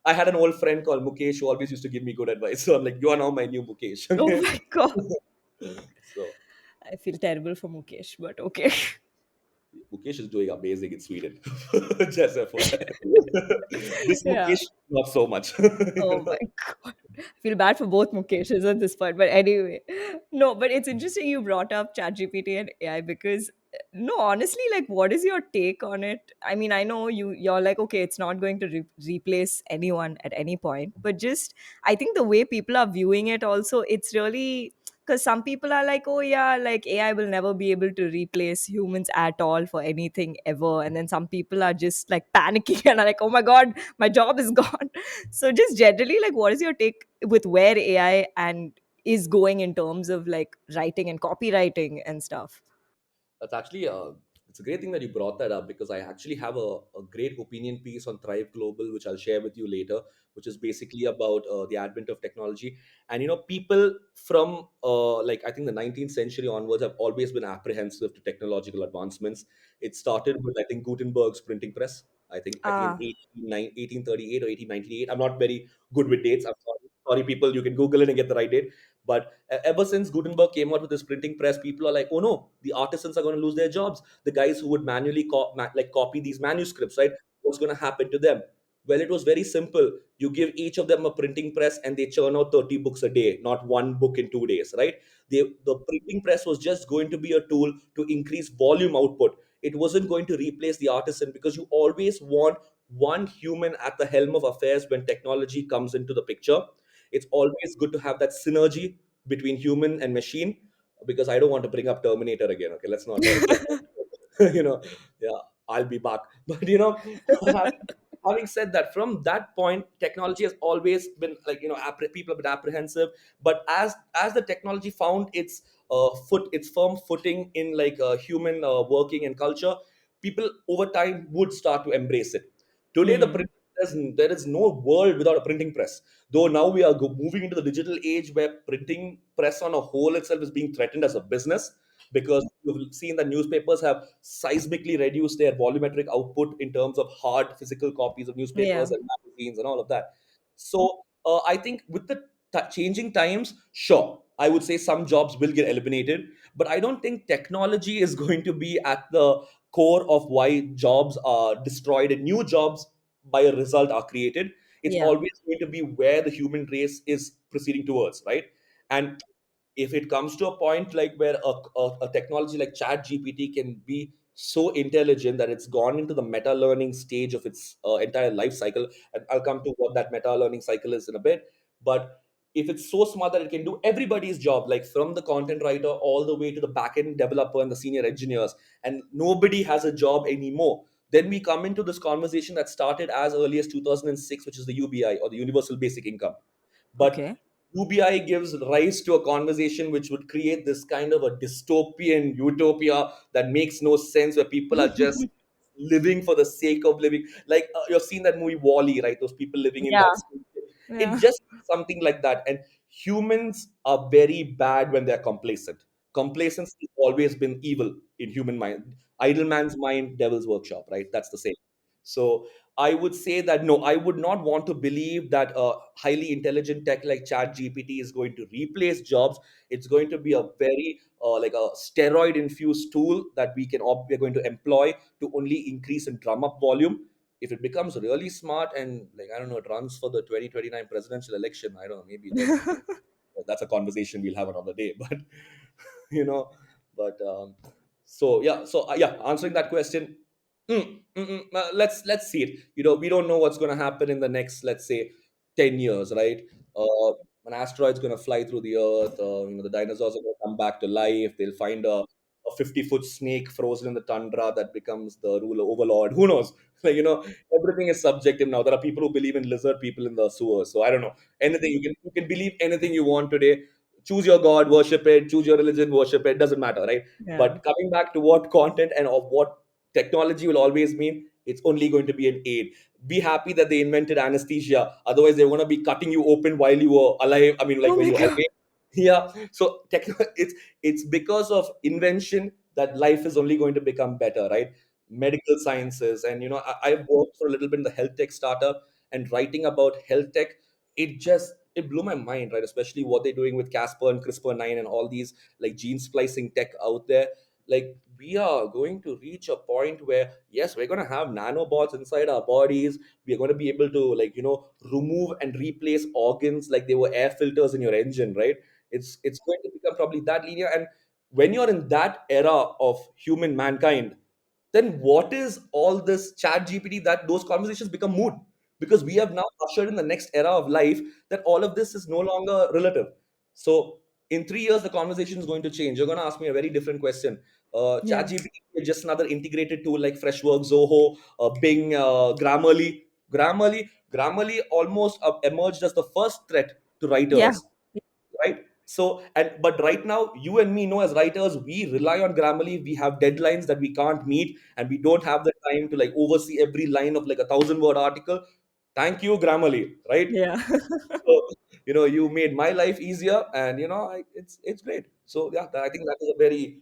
I had an old friend called Mukesh who always used to give me good advice. So I'm like, you are now my new Mukesh. Oh Okay. my God. So I feel terrible for Mukesh, but okay. Mukesh is doing amazing in Sweden. Just FYI. This Yeah. Mukesh, not so much. Oh my God. I feel bad for both Mukeshes at this point. But anyway, no, but it's interesting you brought up ChatGPT and AI because no, honestly, like what is your take on it? I mean, I know you're like, okay, it's not going to replace anyone at any point, but just I think the way people are viewing it also, it's really because some people are like, oh yeah, like AI will never be able to replace humans at all for anything ever. And then some people are just like panicking and are like, oh my God, my job is gone. So just generally, like, what is your take with where AI and is going in terms of like writing and copywriting and stuff? That's actually it's a great thing that you brought that up, because I actually have a great opinion piece on Thrive Global, which I'll share with you later, which is basically about the advent of technology. And people from like, I think the 19th century onwards have always been apprehensive to technological advancements. It started with, I think, Gutenberg's printing press. I think in Ah, 1838 or 1898. I'm not very good with dates. I'm sorry. Sorry, people. You can Google it and get the right date. But ever since Gutenberg came out with this printing press, people are like, oh no, the artisans are going to lose their jobs. The guys who would manually like copy these manuscripts, right? What's going to happen to them? Well, it was very simple. You give each of them a printing press, and they churn out 30 books a day, not one book in 2 days, right? The printing press was just going to be a tool to increase volume output. It wasn't going to replace the artisan, because you always want one human at the helm of affairs when technology comes into the picture. It's always good to have that synergy between human and machine, because I don't want to bring up Terminator again. Okay, let's not yeah, I'll be back. But having said that, from that point, technology has always been like, people have been apprehensive. But as the technology found its firm footing in like human working and culture, people over time would start to embrace it. Today, hmm. there is no world without a printing press. Though now we are moving into the digital age, where printing press on a whole itself is being threatened as a business, because you've seen that newspapers have seismically reduced their volumetric output in terms of hard physical copies of newspapers Yeah. and magazines and all of that. So I think with the changing times, sure, I would say some jobs will get eliminated, but I don't think technology is going to be at the core of why jobs are destroyed and new jobs by a result are created. It's Yeah. always going to be where the human race is proceeding towards, right? And if it comes to a point like where a technology like chat gpt can be so intelligent that it's gone into the meta learning stage of its entire life cycle, and I'll come to what that meta learning cycle is in a bit. But if it's so smart that it can do everybody's job, like from the content writer all the way to the back end developer and the senior engineers, and nobody has a job anymore, then we come into this conversation that started as early as 2006, which is the UBI, or the universal basic income. But Okay. UBI gives rise to a conversation which would create this kind of a dystopian utopia that makes no sense, where people are just living for the sake of living. Like you've seen that movie Wally, right? Those people living in Yeah. that. Yeah. It's just something like that. And humans are very bad when they're complacent. Complacency has always been evil in human mind. Idle man's mind, devil's workshop, right? That's the same. So I would say that no, I would not want to believe that a highly intelligent tech like Chat GPT is going to replace jobs. It's going to be a very like a steroid infused tool that we're going to employ to only increase and drum up volume. If it becomes really smart and, like, I don't know, it runs for the 2029 presidential election, I don't know, maybe then that's a conversation we'll have another day. But you know, but so yeah, answering that question, Let's see it. We don't know what's going to happen in the next, let's say, 10 years, right? An asteroid's going to fly through the Earth. The dinosaurs are going to come back to life. They'll find a 50-foot snake frozen in the tundra that becomes the ruler overlord. Who knows? Like, everything is subjective now. There are people who believe in lizard people in the sewers. So I don't know. Anything you can believe anything you want today. Choose your god, worship it. Choose your religion, worship it. Doesn't matter, right? Yeah. But coming back to what content and of what technology will always mean, it's only going to be an aid. Be happy that they invented anesthesia. Otherwise, they're going to be cutting you open while you were alive. I mean, like Oh when my you're God. awake. Yeah. So it's because of invention that life is only going to become better, right? Medical sciences, and I've worked for a little bit in the health tech startup, and writing about health tech, it blew my mind, right? Especially what they're doing with Casper and CRISPR-9 and all these like gene splicing tech out there. Like, we are going to reach a point where, yes, we're going to have nanobots inside our bodies. We are going to be able to, like, remove and replace organs like they were air filters in your engine, right? It's going to become probably that linear. And when you're in that era of human mankind, then what is all this chat gpt, that those conversations become moot, because we have now ushered in the next era of life, that all of this is no longer relative. So in 3 years the conversation is going to change. You're going to ask me a very different question. Chat Yeah. gpt is just another integrated tool like Freshworks, Zoho, Bing, Grammarly almost emerged as the first threat to Yeah. writers, right? So, and but right now, you and me know, as writers, we rely on Grammarly. We have deadlines that we can't meet, and we don't have the time to like oversee every line of like a 1,000-word article. Thank you, Grammarly, right? Yeah. So, you made my life easier, and it's great. So yeah, I think that is a very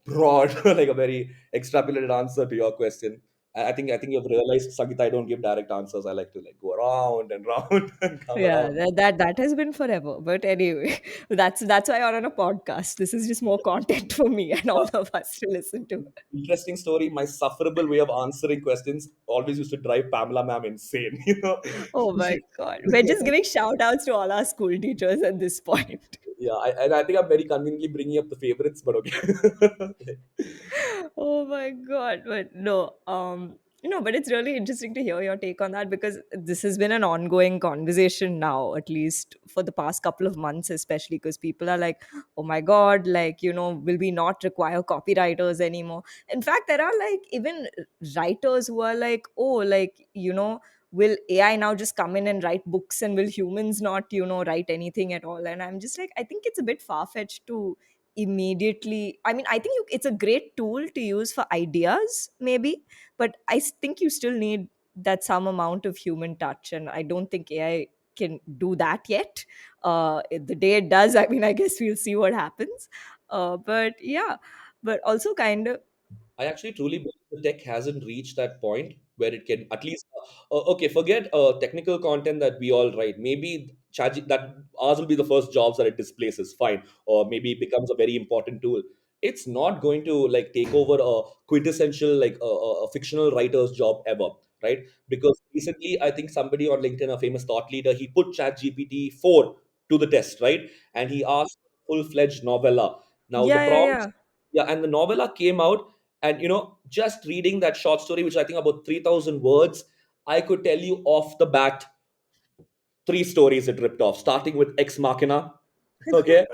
broad, like a very extrapolated answer to your question. I think you've realized, Sagita, I don't give direct answers. I like to like go around and round and come Yeah, around. that has been forever. But anyway, that's why you're on a podcast. This is just more content for me and all of us to listen to. Interesting story. My sufferable way of answering questions always used to drive Pamela ma'am insane. Oh my God. We're just giving shout outs to all our school teachers at this point. Yeah, and I think I'm very conveniently bringing up the favorites, but okay. Oh my God. But no, but it's really interesting to hear your take on that because this has been an ongoing conversation now, at least for the past couple of months, especially because people are like, oh my God, like, will we not require copywriters anymore? In fact, there are like even writers who are like, oh, like, will AI now just come in and write books and will humans not, write anything at all? And I'm just like, I think it's a bit far fetched to immediately. I mean, I think it's a great tool to use for ideas maybe, but think you still need that some amount of human touch, and I don't think AI can do that yet. The day it does, I mean, I guess we'll see what happens. But yeah, but also kind of. I actually truly believe the tech hasn't reached that point where it can at least okay, forget technical content that we all write. Maybe that ours will be the first jobs that it displaces, fine, or maybe it becomes a very important tool. It's not going to like take over a quintessential like a fictional writer's job ever, right? Because recently, I think somebody on LinkedIn, a famous thought leader, he put ChatGPT 4 to the test, right? And he asked full-fledged novella. Now the Yeah, yeah, prompts, yeah. yeah, and the novella came out, and just reading that short story, which I think about 3,000 words, I could tell you off the bat three stories it ripped off, starting with Ex Machina. Okay.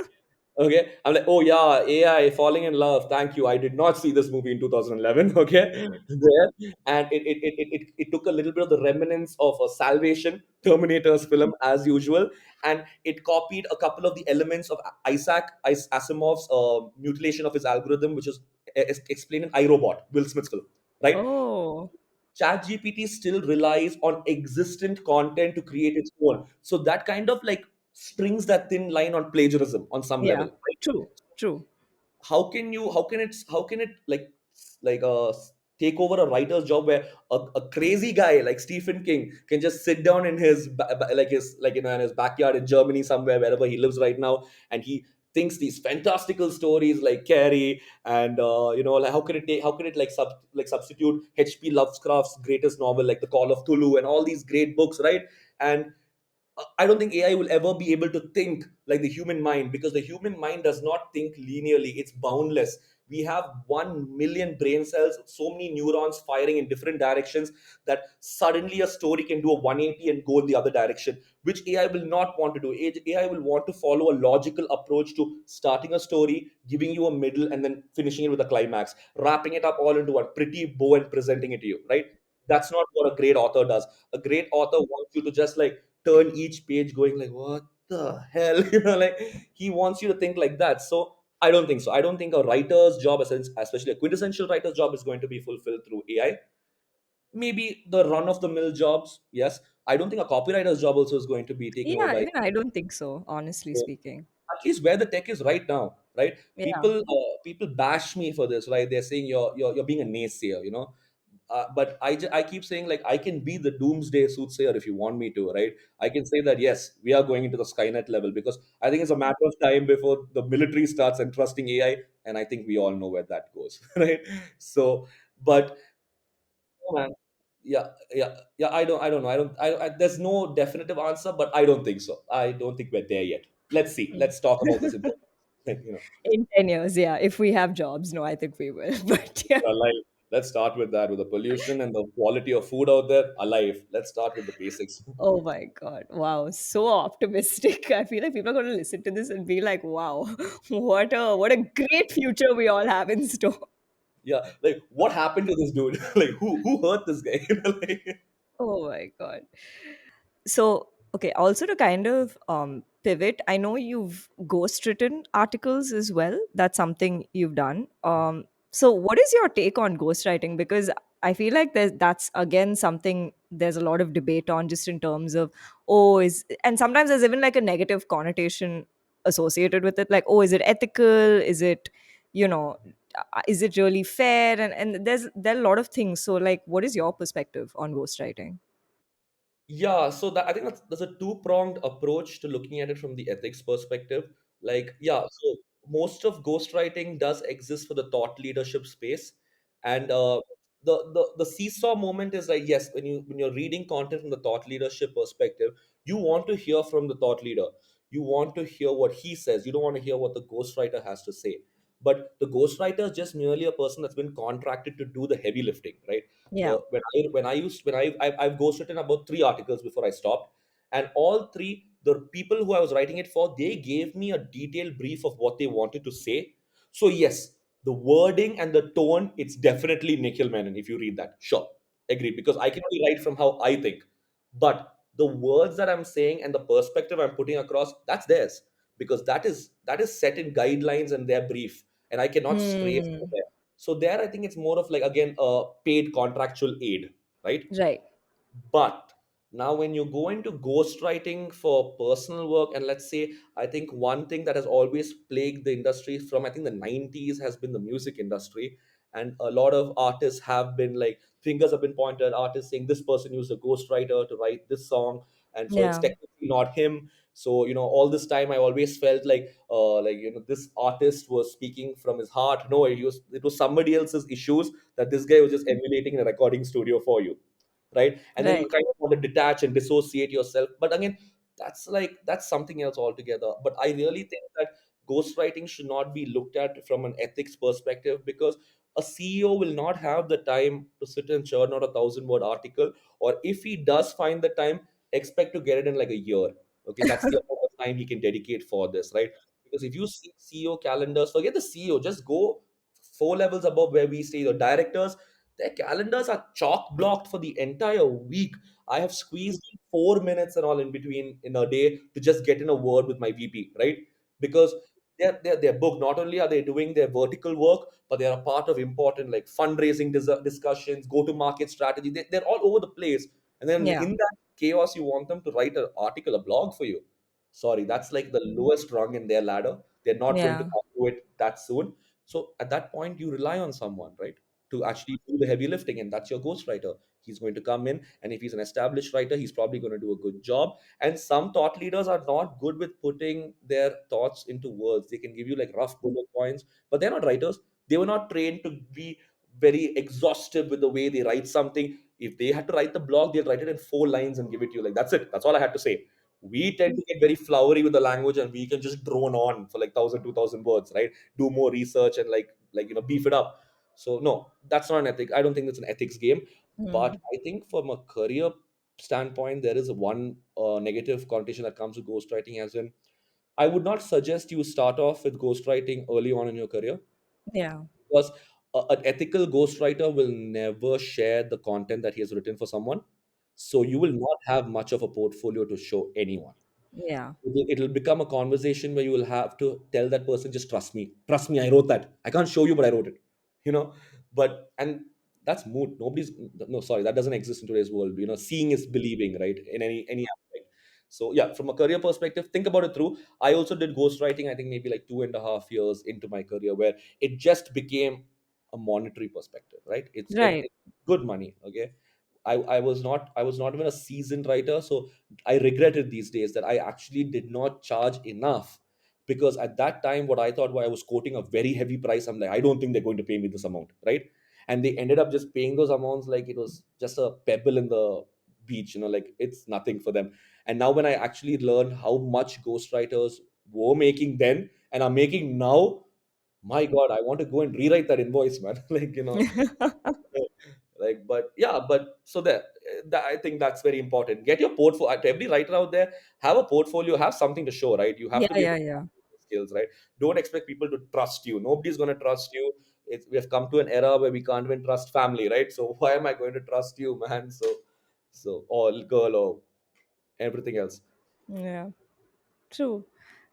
Okay. I'm like, oh yeah, AI falling in love. Thank you. I did not see this movie in 2011. Okay. There. And it took a little bit of the remnants of a Salvation, Terminator's film, as usual. And it copied a couple of the elements of Isaac Asimov's mutilation of his algorithm, which is explained in iRobot, Will Smith's film. Right? Oh, ChatGPT still relies on existent content to create its own. So that kind of like strings that thin line on plagiarism on some level. yeah. Right? True, true. How can it like take over a writer's job where a crazy guy like Stephen King can just sit down in his like his like in his backyard in Germany somewhere, wherever he lives right now, and he thinks these fantastical stories like Carrie, and like how can it like substitute H.P. Lovecraft's greatest novel like The Call of Cthulhu and all these great books, right? And I don't think AI will ever be able to think like the human mind, because the human mind does not think linearly. It's boundless. We have 1 million brain cells, so many neurons firing in different directions, that suddenly a story can do a 180 and go in the other direction, which AI will not want to do. AI will want to follow a logical approach to starting a story, giving you a middle, and then finishing it with a climax, wrapping it up all into one pretty bow and presenting it to you, right? That's not what a great author does. A great author wants you to just like turn each page going like, what the hell? Like he wants you to think like that. So I don't think so. I don't think a writer's job, especially a quintessential writer's job, is going to be fulfilled through AI. Maybe the run of the mill jobs, yes. I don't think a copywriter's job also is going to be taken over Yeah, by. even I don't think so, honestly speaking. At least where the tech is right now, right? Yeah. People bash me for this, right? They're saying you're being a naysayer, but I keep saying, like, I can be the doomsday soothsayer if you want me to, right? I can say that yes, we are going into the Skynet level, because I think it's a matter of time before the military starts entrusting AI, and I think we all know where that goes, right? So, but oh, man, yeah. I don't know. There's no definitive answer, but I don't think so. I don't think we're there yet. Let's see. Mm. Let's talk about this in, like, In 10 years, yeah, if we have jobs, no, I think we will. But yeah. alive. Let's start with that, with the pollution and the quality of food out there. Alive. Let's start with the basics. Oh my God. Wow. So optimistic. I feel like people are going to listen to this and be like, wow, what a great future we all have in store. Yeah, like what happened to this dude? Like who hurt this guy? Like, Oh my God. So, okay, also to kind of pivot, I know you've ghost written articles as well. That's something you've done. So what is your take on ghostwriting? Because I feel like that's again something there's a lot of debate on, just in terms of, oh, is, and sometimes there's even like a negative connotation associated with it, like, oh, is it ethical? Is it, you know, is it really fair? And there are a lot of things. So, like, what is your perspective on ghostwriting? yeah, so that I think that's a two-pronged approach to looking at it from the ethics perspective. Like, yeah, so most of ghostwriting does exist for the thought leadership space, and the seesaw moment is like, yes, when you're reading content from the thought leadership perspective, you want to hear from the thought leader. You want to hear what he says. You don't want to hear what the ghostwriter has to say. But the ghostwriter is just merely a person that's been contracted to do the heavy lifting, right? Yeah. The when I used when I've ghostwritten about 3 articles before I stopped, and all three, the people who I was writing it for, they gave me a detailed brief of what they wanted to say. So yes, the wording and the tone, it's definitely Nikhil Menon. If you read that, sure, agree, because I can only write from how I think, but the words that I'm saying and the perspective I'm putting across, that's theirs, because that is set in guidelines and their brief, and I cannot stray from Hmm. there. So there, I think it's more of like, again, a paid contractual aid, right? Right. But now, when you go into ghostwriting for personal work, and let's say, I think one thing that has always plagued the industry from, I think, the 90s has been the music industry. And a lot of artists have been like, fingers have been pointed at artists saying this person used a ghostwriter to write this song. And so it's Yeah. technically not him. So, all this time I always felt like, this artist was speaking from his heart. No, it was somebody else's issues that this guy was just emulating in a recording studio for you, right? And then you Right. kind of want to detach and dissociate yourself, but again, that's something else altogether. But I really think that ghostwriting should not be looked at from an ethics perspective, because a CEO will not have the time to sit and churn out 1,000-word article, or if he does find the time, expect to get it in like a year. Okay, that's the amount of time he can dedicate for this, right? Because if you see CEO calendars, forget the CEO, just go 4 levels above where we stay, the directors, their calendars are chalk blocked for the entire week. I have squeezed in 4 minutes and all in between in a day to just get in a word with my VP, right? Because they're booked. Not only are they doing their vertical work, but they are a part of important like fundraising discussions, go to market strategy. They're all over the place. And then Yeah. in that chaos, you want them to write an article, a blog for you. Sorry, that's like the lowest rung in their ladder. They're not going to Yeah. come to it that soon. So at that point, you rely on someone, right, to actually do the heavy lifting, and that's your ghostwriter. He's going to come in, and if he's an established writer, he's probably going to do a good job. And some thought leaders are not good with putting their thoughts into words. They can give you like rough bullet points, but they're not writers. They were not trained to be very exhaustive with the way they write something. If they had to write the blog, they'll write it in 4 lines and give it to you. Like, that's it. That's all I had to say. We tend to get very flowery with the language, and we can just drone on for like 1,000, 2,000 words, right? Do more research and beef it up. So no, that's not an ethic. I don't think it's an ethics game. But Hmm. I think from a career standpoint, there is one negative connotation that comes with ghostwriting, as in I would not suggest you start off with ghostwriting early on in your career, Yeah. because an ethical ghostwriter will never share the content that he has written for someone. So you will not have much of a portfolio to show anyone. Yeah. It'll become a conversation where you will have to tell that person, just trust me, I wrote that. I can't show you, but I wrote it. You know, and that's moot. Nobody's no sorry, that doesn't exist in today's world. Seeing is believing, right? In any aspect. So yeah, from a career perspective, think about it through. I also did ghostwriting, I think maybe like 2.5 years into my career, where it just became a monetary perspective, right? Right. It's good money. Okay. I was not even a seasoned writer, so I regret it these days that I actually did not charge enough, because at that time, what I thought was I was quoting a very heavy price. I'm like, I don't think they're going to pay me this amount, right? And they ended up just paying those amounts like it was just a pebble in the beach, like it's nothing for them. And now, when I actually learned how much ghostwriters were making then and are making now, my God, I want to go and rewrite that invoice, man. But yeah, but so that I think that's very important. Get your portfolio. To every writer out there, have a portfolio, have something to show, right? You have Yeah, to be able yeah, to yeah. prove your skills, right? Don't expect people to trust you. Nobody's going to trust you. We have come to an era where we can't even trust family, right? So why am I going to trust you, man? So or girl or everything else. Yeah. True.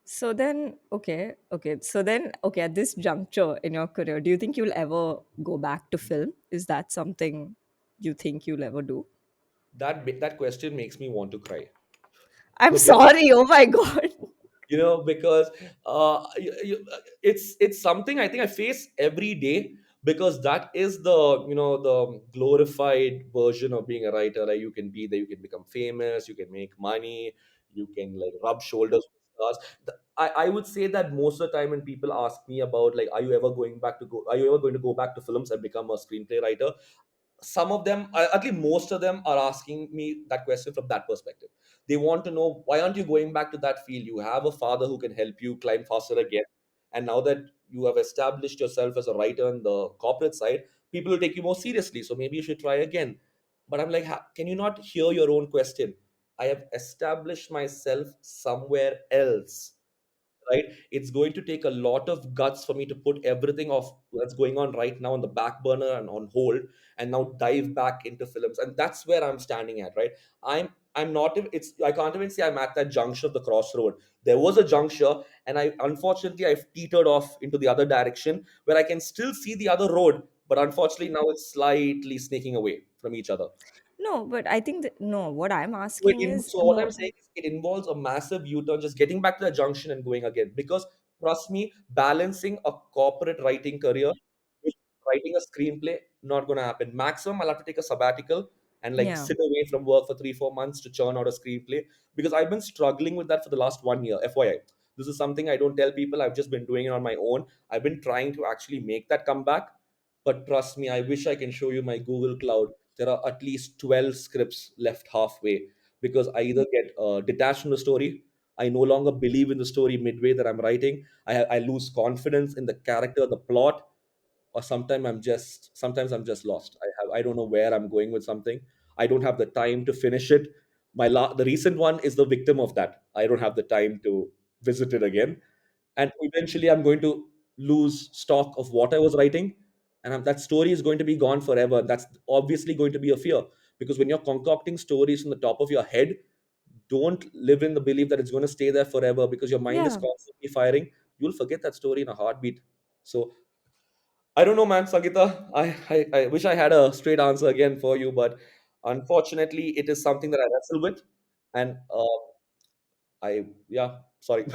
So then, okay, at this juncture in your career, do you think you'll ever go back to film? Is that something you think you'll ever do? That question makes me want to cry. I'm Okay. sorry. Oh my God. Because it's something I think I face every day, because that is the glorified version of being a writer. Like, you can be there, you can become famous, you can make money, you can like rub shoulders with stars. I would say that most of the time when people ask me about, like, are you ever going to go back to films and become a screenplay writer, some of them, at least most of them, are asking me that question from that perspective. They want to know, why aren't you going back to that field? You have a father who can help you climb faster again, and now that you have established yourself as a writer on the corporate side, people will take you more seriously, so maybe you should try again. But I'm like, can you not hear your own question? I have established myself somewhere else, right? It's going to take a lot of guts for me to put everything of that's going on right now on the back burner and on hold, and now dive back into films. And that's where I'm standing at, right? I'm not it's I can't even say I'm at that juncture of the crossroad. There was a juncture, and I've teetered off into the other direction, where I can still see the other road, but unfortunately now it's slightly sneaking away from each other. No, but I think that, no, what I'm asking is So what I'm more. saying is, it involves a massive U-turn, just getting back to the junction and going again. Because trust me, balancing a corporate writing career with writing a screenplay, not gonna happen. Maximum, I'll have to take a sabbatical and like Yeah. sit away from work for 3, 4 months to churn out a screenplay, because I've been struggling with that for the last 1 year. FYI, this is something I don't tell people. I've just been doing it on my own. I've been trying to actually make that comeback, but trust me, I wish I can show you my Google Cloud. There are at least 12 scripts left halfway, because I either get detached from the story, I no longer believe in the story midway that I'm writing, I lose confidence in the character, the plot, or sometimes I'm just lost. I don't know where I'm going with something. I don't have the time to finish it. The recent one is the victim of that. I don't have the time to visit it again, and eventually I'm going to lose stock of what I was writing, and that story is going to be gone forever. That's obviously going to be a fear, because when you're concocting stories from the top of your head, don't live in the belief that it's going to stay there forever, because your mind is Yeah. constantly firing. You'll forget that story in a heartbeat. So I don't know, man, Sangita. I wish I had a straight answer again for you, but unfortunately it is something that I wrestle with. And yeah, sorry.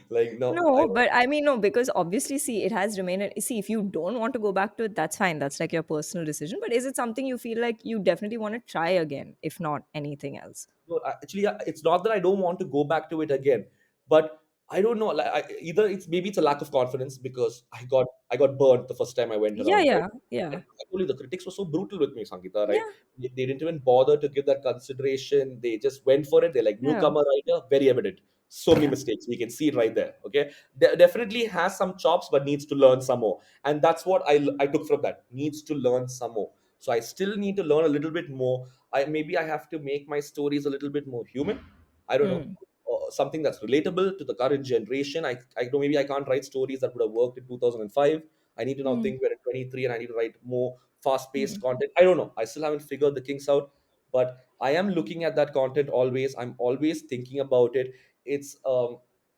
Like, no, No, but I mean, no, because obviously, see, it has remained. See, if you don't want to go back to it, that's fine. That's like your personal decision. But is it something you feel like you definitely want to try again, if not anything else? no, actually, it's not that I don't want to go back to it again, but I don't know. Like, either it's maybe it's a lack of confidence because I got burnt the first time I went Yeah, around, right? yeah, yeah, I told you the critics were so brutal with me, Sangeeta, right? yeah, They didn't even bother to give that consideration. They just went for it. They're like yeah. newcomer writer, very evident. So many mistakes. We can see it right there. Okay, definitely has some chops, but needs to learn some more. And that's what I took from that. Needs to learn some more. So I still need to learn a little bit more. I have to make my stories a little bit more human. I don't know, Mm, something that's relatable to the current generation. I know maybe I can't write stories that would have worked in 2005. I need to now mm, think we're at 23 and I need to write more fast-paced mm. content. I don't know. I still haven't figured the kinks out, but I am looking at that content always. I'm always thinking about it. It's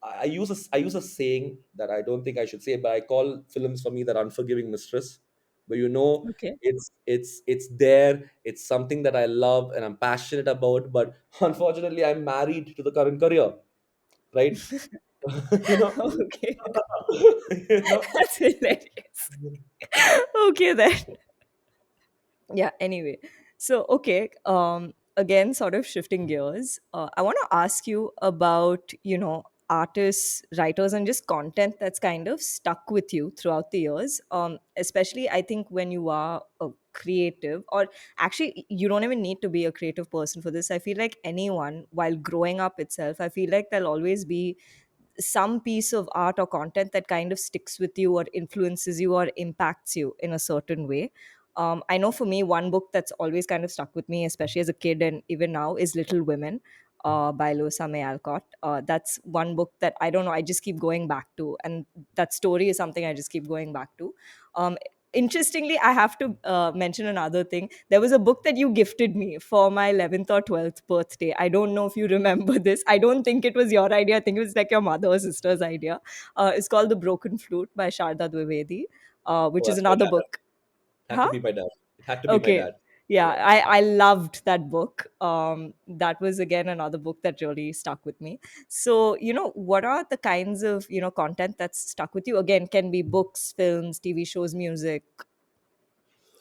I use a saying that I don't think I should say, but I call films for me that unforgiving mistress. But Okay. it's there. It's something that I love and I'm passionate about. But unfortunately, I'm married to the current career, right? you know, Okay. you know. That's hilarious. Okay then. Yeah, anyway. So, okay, again, sort of shifting gears, I want to ask you about, artists, writers, and just content that's kind of stuck with you throughout the years. Especially, I think when you are a creative, or actually, you don't even need to be a creative person for this. I feel like anyone, while growing up itself, I feel like there'll always be some piece of art or content that kind of sticks with you or influences you or impacts you in a certain way. I know for me, one book that's always kind of stuck with me, especially as a kid and even now, is Little Women by Louisa May Alcott. That's one book that I don't know, I just keep going back to. And that story is something I just keep going back to. Interestingly, I have to mention another thing. There was a book that you gifted me for my 11th or 12th birthday. I don't know if you remember this. I don't think it was your idea. I think it was like your mother or sister's idea. It's called The Broken Flute by Sharada Dwivedi, Oh, which is that's my another dad. book. Had to Huh? be my dad. It had to be my Okay. dad. Yeah, Yeah. I loved that book. That was again another book that really stuck with me. So, what are the kinds of, content that's stuck with you? Again, can be books, films, TV shows, music,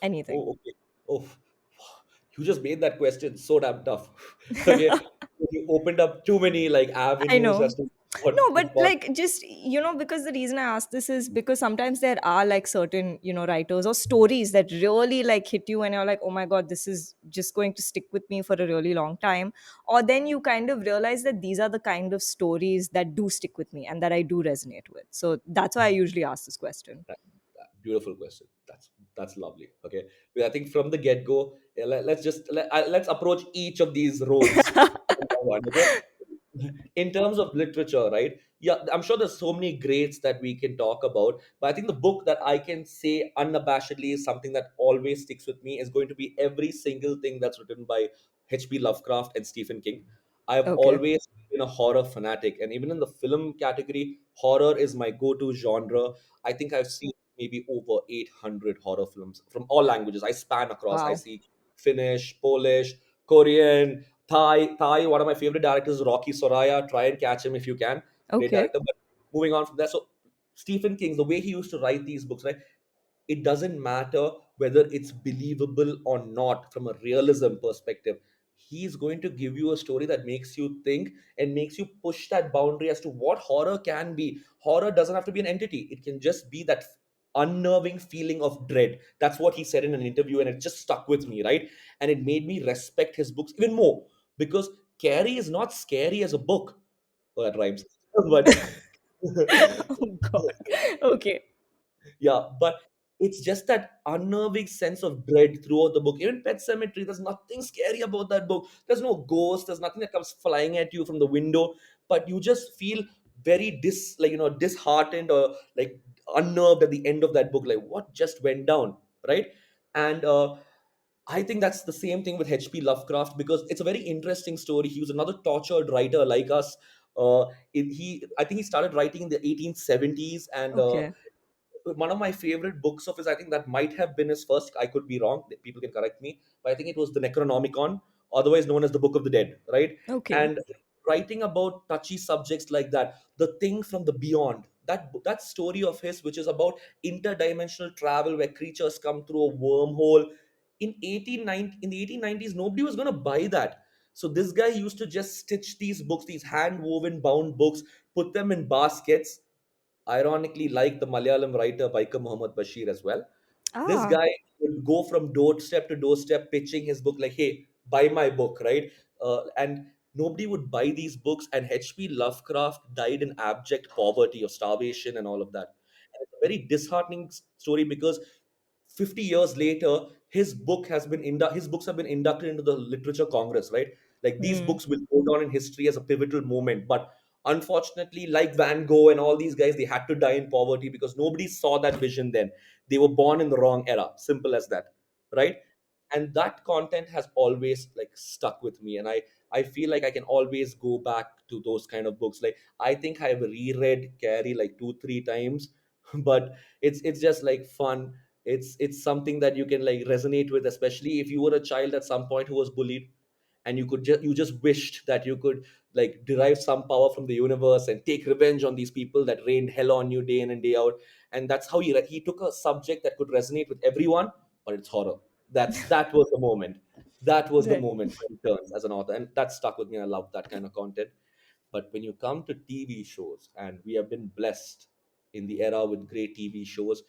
anything. Oh, okay. Oh, you just made that question so damn tough. Okay, you opened up too many like I avenues as know. to what No, could but possibly. like just, because the reason I ask this is because sometimes there are like certain, writers or stories that really like hit you and you're like, oh my God, this is just going to stick with me for a really long time. Or then you kind of realize that these are the kind of stories that do stick with me and that I do resonate with. So that's why I usually ask this question. Beautiful question. That's lovely. Okay, well, I think from the get go, let's approach each of these roles one by one. Okay, in terms of literature, right? Yeah, I'm sure there's so many greats that we can talk about, but I think the book that I can say unabashedly is something that always sticks with me is going to be every single thing that's written by H.P. Lovecraft and Stephen King. I've Okay. always been a horror fanatic, and even in the film category, horror is my go-to genre. I think I've seen maybe over 800 horror films from all languages. I span across. I Wow. see Finnish, Polish, Korean, Thai. One of my favorite directors is Rocky Soraya. Try and catch him if you can. Great Okay. director. But moving on from there, so Stephen King, the way he used to write these books, right? It doesn't matter whether it's believable or not from a realism perspective. He's going to give you a story that makes you think and makes you push that boundary as to what horror can be. Horror doesn't have to be an entity, it can just be that unnerving feeling of dread. That's what he said in an interview, and it just stuck with me, right? And it made me respect his books even more because Carrie is not scary as a book. Oh, that rhymes. But Oh God. Okay. yeah, but it's just that unnerving sense of dread throughout the book. Even Pet Cemetery, there's nothing scary about that book. There's no ghost, there's nothing that comes flying at you from the window, but you just feel very disheartened or like unnerved at the end of that book. Like, what just went down, right? And I think that's the same thing with H.P. Lovecraft because it's a very interesting story. He was another tortured writer like us. I think he started writing in the 1870s, and Okay. one of my favorite books of his, I think that might have been his first. I could be wrong. People can correct me, but I think it was the Necronomicon, otherwise known as the Book of the Dead, right? Okay. And writing about touchy subjects like that, the thing from the beyond, that story of his, which is about interdimensional travel where creatures come through a wormhole in the 1890s, nobody was going to buy that. So this guy used to just stitch these books, these hand woven bound books, put them in baskets, ironically like the Malayalam writer Vaikom Basheer as well. This Ah. guy would go from doorstep to doorstep pitching his book like, hey, buy my book, right? And nobody would buy these books, and H.P. Lovecraft died in abject poverty or starvation and all of that. And it's a very disheartening story because 50 years later his books have been inducted into the literature congress, right? Like these Hmm. books will go down in history as a pivotal moment, but unfortunately, like Van Gogh and all these guys, they had to die in poverty because nobody saw that vision then. They were born in the wrong era, simple as that, right? And that content has always like stuck with me, and I feel like I can always go back to those kind of books. Like I think I've reread Carrie like 2 3 times but it's just like fun. It's something that you can like resonate with, especially if you were a child at some point who was bullied, and you just wished that you could like derive some power from the universe and take revenge on these people that rained hell on you day in and day out. And that's how he took a subject that could resonate with everyone, but it's horror. That was the moment. That was the Right. moment when he turns as an author, and that stuck with me. I love that kind of content. But when you come to TV shows, and we have been blessed in the era with great TV shows,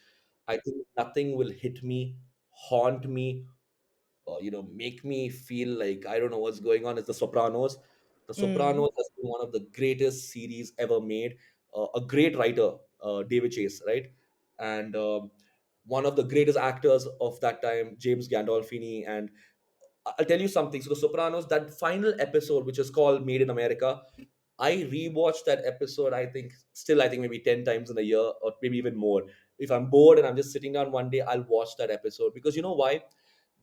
I think nothing will hit me, haunt me, or make me feel like I don't know what's going on. Is The Sopranos. The Hmm. Sopranos has been one of the greatest series ever made. A great writer, David Chase, right? And one of the greatest actors of that time, James Gandolfini. And I'll tell you something. So, The Sopranos, that final episode, which is called Made in America, I rewatched that episode, I think maybe 10 times in a year or maybe even more. If I'm bored and I'm just sitting down one day, I'll watch that episode because you know why?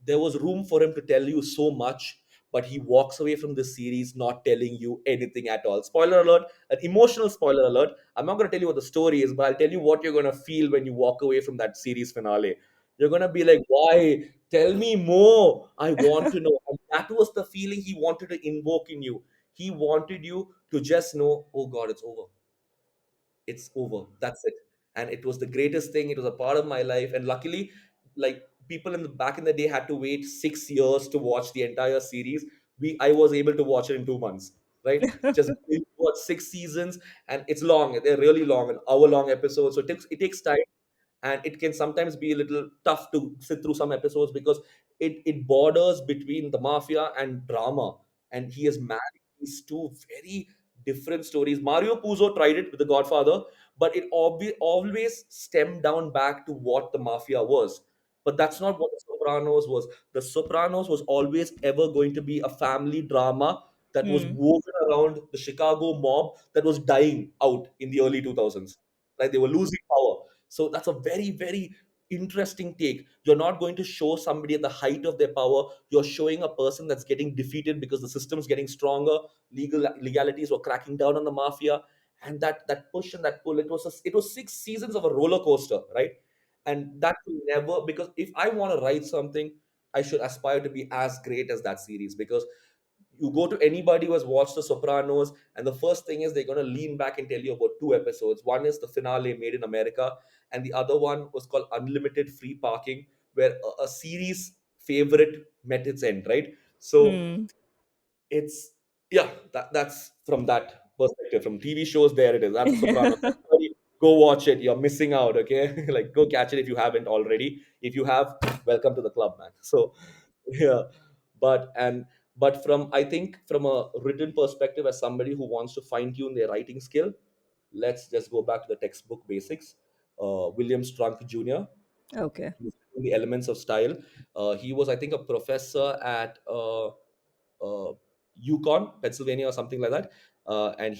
There was room for him to tell you so much, but he walks away from this series not telling you anything at all. Spoiler alert, an emotional spoiler alert. I'm not going to tell you what the story is, but I'll tell you what you're going to feel when you walk away from that series finale. You're going to be like, why? Tell me more. I want to know. And that was the feeling he wanted to invoke in you. He wanted you to just know, oh God, it's over. It's over. That's it. And it was the greatest thing. It was a part of my life. And luckily, like people in the back in the day had to wait 6 years to watch the entire series. I was able to watch it in 2 months, right? Just watch 6 seasons, and it's long. They're really long, an hour long episodes. So it takes time, and it can sometimes be a little tough to sit through some episodes because it borders between the mafia and drama, and he has married these two very different stories. Mario Puzo tried it with the Godfather, but it always stemmed down back to what the mafia was. But that's not what the Sopranos was. The Sopranos was always ever going to be a family drama that was Hmm. woven around the Chicago mob that was dying out in the early 2000s. Like they were losing power. So that's a very, very interesting take. You're not going to show somebody at the height of their power. You're showing a person that's getting defeated because the system's getting stronger. Legalities were cracking down on the mafia, and that push and that pull. It was 6 seasons of a roller coaster, right? And that will never, because if I want to write something, I should aspire to be as great as that series, because you go to anybody who has watched The Sopranos, and the first thing is they're going to lean back and tell you about two episodes. One is the finale, Made in America, and the other one was called Unlimited Free Parking, where a series favorite met its end, right? So Hmm. it's, yeah, that's from that perspective. From TV shows, there it is. That's The Sopranos. Everybody, go watch it. You're missing out, okay? Like, go catch it if you haven't already. If you have, welcome to the club, man. So yeah, but and but from, I think, from a written perspective, as somebody who wants to fine tune their writing skill, let's just go back to the textbook basics. William Strunk Jr., Okay. the elements of style. He was, I think, a professor at Yukon, Pennsylvania, or something like that. And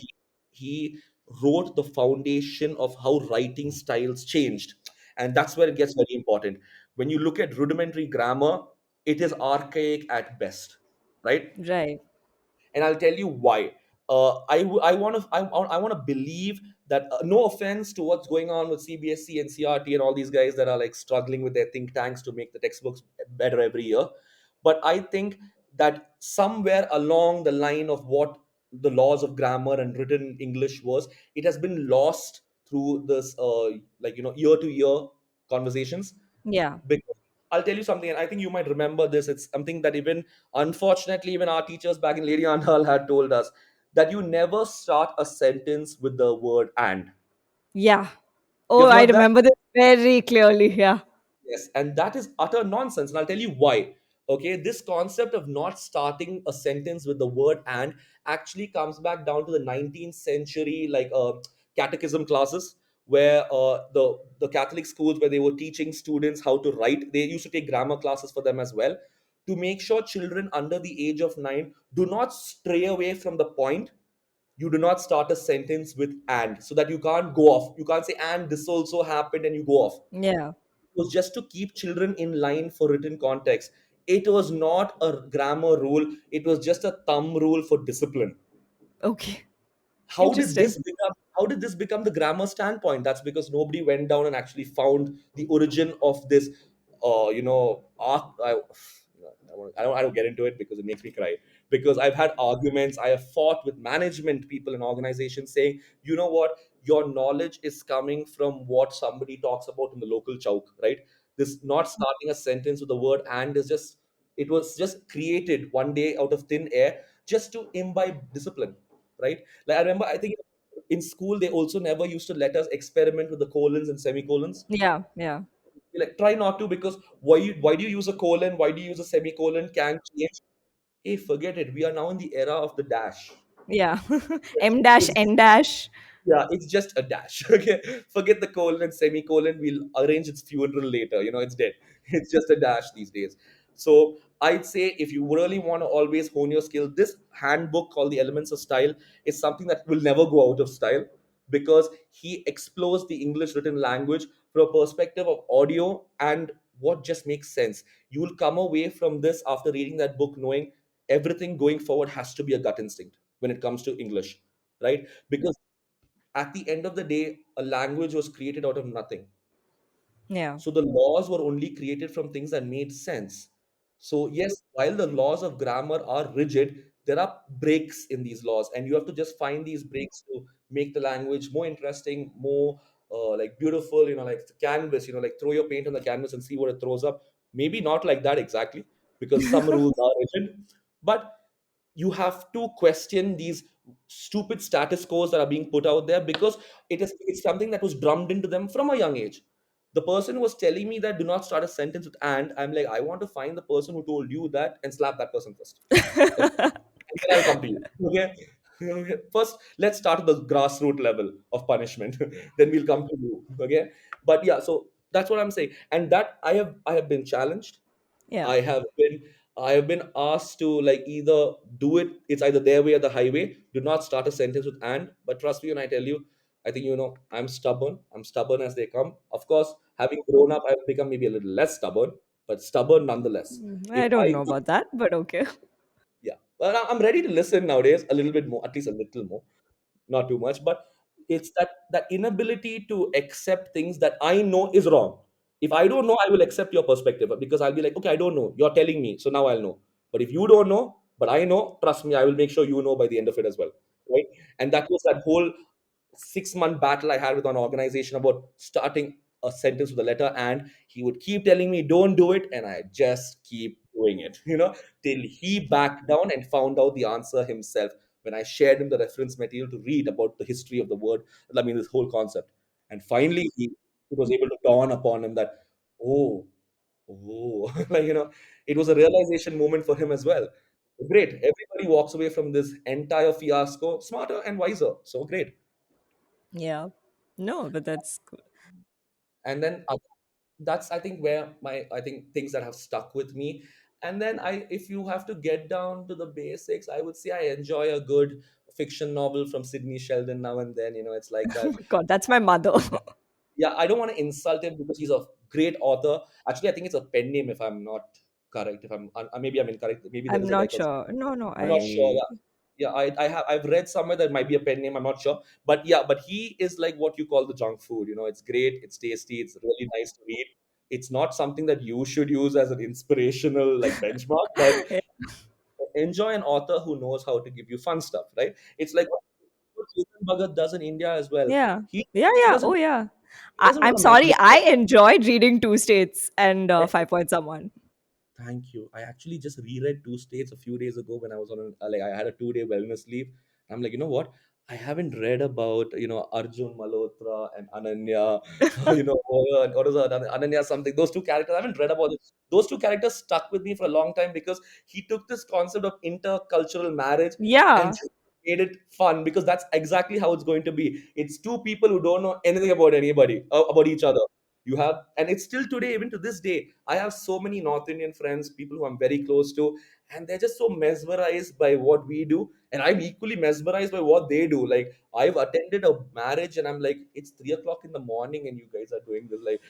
he wrote the foundation of how writing styles changed, and that's where it gets very important. When you look at rudimentary grammar, it is archaic at best, right? Right. And I'll tell you why. I want to I want to believe that, no offense to what's going on with CBSC and CRT and all these guys that are like struggling with their think tanks to make the textbooks better every year, but I think that somewhere along the line of what the laws of grammar and written English was, it has been lost through this, like, year to year conversations. Yeah. Because I'll tell you something, and I think you might remember this. It's something that even, unfortunately, even our teachers back in Lady Andal had told us, that you never start a sentence with the word and. Yeah. Oh, You've I heard that? remember this very clearly. Yeah. Yes, and that is utter nonsense. And I'll tell you why. Okay, this concept of not starting a sentence with the word and actually comes back down to the 19th century, like catechism classes, where the Catholic schools where they were teaching students how to write. They used to take grammar classes for them as well, to make sure children under the age of 9 do not stray away from the point. You do not start a sentence with and, so that you can't go off. You can't say and this also happened and you go off. Yeah. Was just to keep children in line for written context. It was not a grammar rule, it was just a thumb rule for discipline. Okay. How did Interesting. this become the grammar standpoint? That's because nobody went down and actually found the origin of this art. I don't get into it because it makes me cry, because I've had arguments, I have fought with management people in organizations saying, you know what, your knowledge is coming from what somebody talks about in the local chowk, right? This not starting a sentence with the word and is just, it was just created one day out of thin air, just to imbibe discipline, right? Like I remember, I think in school they also never used to let us experiment with the colons and semicolons. Yeah. Yeah. Like, try not to, because why do you use a colon? Why do you use a semicolon? Can change. Hey, forget it. We are now in the era of the dash. Yeah. M dash, It's N dash. Yeah, it's just a dash. Okay, forget the colon and semicolon. We'll arrange its funeral later. It's dead. It's just a dash these days. So I'd say, if you really want to always hone your skill, this handbook called The Elements of Style is something that will never go out of style, because he explores the English written language from a perspective of audio and what just makes sense. You will come away from this after reading that book knowing everything going forward has to be a gut instinct when it comes to English, right? Because at the end of the day, a language was created out of nothing. Yeah. So the laws were only created from things that made sense. So, yes, while the laws of grammar are rigid, there are breaks in these laws, and you have to just find these breaks to make the language more interesting, more like beautiful, like the canvas, like throw your paint on the canvas and see what it throws up. Maybe not like that exactly, because some rules are rigid, but you have to question these stupid status quos that are being put out there, because it's something that was drummed into them from a young age. The person was telling me that do not start a sentence with and. I'm like, I want to find the person who told you that and slap that person first. Okay? And then I'll come to you. Okay. Okay. First, let's start at the grassroots level of punishment. Then we'll come to you. Okay. But yeah, so that's what I'm saying. And that I have been challenged. Yeah. I have been I have been asked to, like, either do it, it's either their way or the highway. Do not start a sentence with and. But trust me when I tell you, I think I'm stubborn. I'm stubborn as they come. Of course, having grown up, I've become maybe a little less stubborn, but stubborn nonetheless. If I don't I know about that, but okay. Yeah. Well, I'm ready to listen nowadays a little bit more, at least a little more, not too much, but it's that inability to accept things that I know is wrong. If I don't know, I will accept your perspective, because I'll be like, okay, I don't know, you're telling me, so now I'll know. But if you don't know, but I know, trust me, I will make sure you know by the end of it as well, right? And that was that whole 6-month battle I had with an organization about starting a sentence with the letter and. He would keep telling me, don't do it, and I just keep doing it, till he backed down and found out the answer himself when I shared him the reference material to read about the history of the word, I mean, this whole concept. And finally, it was able to dawn upon him that, oh, oh, like, it was a realization moment for him as well. Great. Everybody walks away from this entire fiasco smarter and wiser. So great. Yeah. No, but that's cool. And then that's, I think, where I think things that have stuck with me. And then if you have to get down to the basics, I would say I enjoy a good fiction novel from Sidney Sheldon now and then. It's like Oh that. my God, that's my mother. Yeah, I don't want to insult him because he's a great author. Actually, I think it's a pen name, if I'm not correct. If maybe I'm incorrect. Maybe there I'm is a guy not called. sure. No, no, I'm not sure. I. Yeah, I've read somewhere that might be a pen name. I'm not sure, but yeah, but he is like what you call the junk food. It's great, it's tasty, it's really nice to read. It's not something that you should use as an inspirational like benchmark, but enjoy an author who knows how to give you fun stuff, right? It's like what Chetan Bhagat does in India as well. Yeah. He Yeah, he yeah. Oh, doesn't yeah. It doesn't I'm want to sorry, mess. I enjoyed reading Two States and 5 Point Someone. Thank you. I actually just reread Two States a few days ago when I was on like I had a 2 day wellness leave. I'm like, you know what? I haven't read about Arjun Malhotra and Ananya, what is that Ananya something? Those two characters. I haven't read about it. Those two characters stuck with me for a long time because he took this concept of intercultural marriage and Yeah. just made it fun because that's exactly how it's going to be. It's two people who don't know anything about anybody about each other. You have, and it's still today, even to this day, I have so many North Indian friends, people who I'm very close to, and they're just so mesmerized by what we do, and I'm equally mesmerized by what they do. Like, I've attended a marriage and I'm like, it's 3 o'clock in the morning and you guys are doing this. Like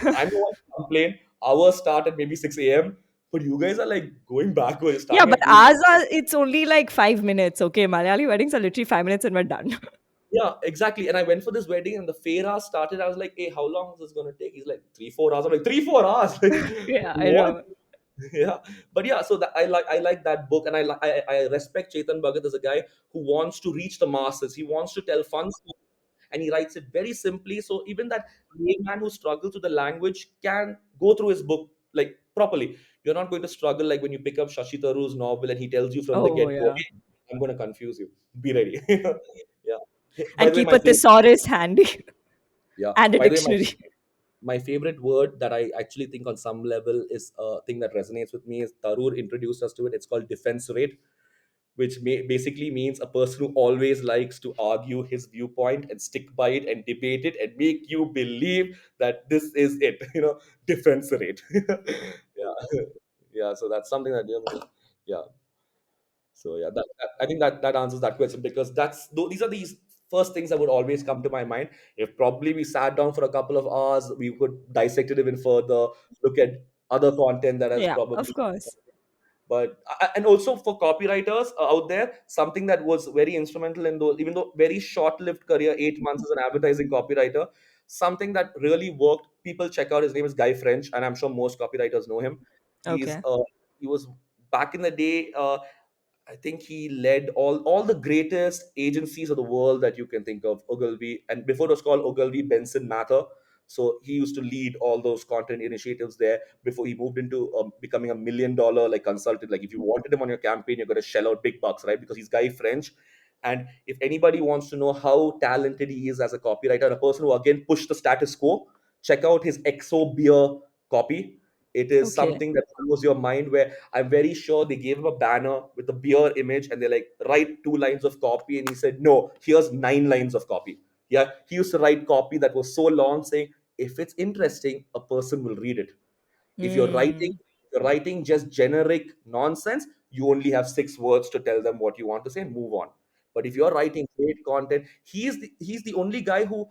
I'm the one who complain, hours start at maybe 6 a.m., but you guys are like going backwards, Yeah, starting but at 2. ours are, it's only like 5 minutes. Okay, Malayali weddings are literally 5 minutes and we're done. Yeah, exactly. And I went for this wedding and the fair hour started. I was like, hey, how long is this gonna take? He's like, 3, 4 hours. I'm like, 3, 4 hours. Like, Yeah, I what? know. Yeah, but yeah, so that I like that book, and I respect Chetan Bhagat as a guy who wants to reach the masses. He wants to tell fun stories, and he writes it very simply, so even that layman who struggles with the language can go through his book like properly. You're not going to struggle like when you pick up Shashi Tharoor's novel and he tells you from the Oh, get-go, yeah. hey, I'm going to confuse you, be ready. Yeah. Hey, by And the way, keep my a favorite, thesaurus handy yeah, and a by the way, dictionary. my favorite word that I actually think on some level is a thing that resonates with me is Tharoor introduced us to it. It's called defense rate, which basically means a person who always likes to argue his viewpoint and stick by it and debate it and make you believe that this is it. Defense rate. Yeah, yeah. So that's something that yeah. So yeah, I think that answers that question because these are these first things that would always come to my mind. If probably we sat down for a couple of hours, we could dissect it even further, look at other content that has Yeah, of probably. course. But and also for copywriters out there, something that was very instrumental in those, even though very short-lived career, 8 months as an advertising copywriter, something that really worked. People check out. His name is Guy French, and I'm sure most copywriters know him. He's Okay. he was back in the day. I think he led all the greatest agencies of the world that you can think of. Ogilvy, and before it was called Ogilvy, Benson Mather. So he used to lead all those content initiatives there before he moved into becoming $1 million like consultant. Like if you wanted him on your campaign, you're going to shell out big bucks, right? Because he's Guy French. And if anybody wants to know how talented he is as a copywriter, a person who again pushed the status quo, check out his XO beer copy. It is Okay. something that blows your mind. Where I'm very sure they gave him a banner with a beer image and they're like, write 2 lines of copy. And he said, no, here's 9 lines of copy. Yeah, he used to write copy that was so long, saying, if it's interesting, a person will read it. If you're writing, Hmm. if you're writing just generic nonsense, you only have 6 words to tell them what you want to say and move on. But if you're writing great content, he's the only guy who,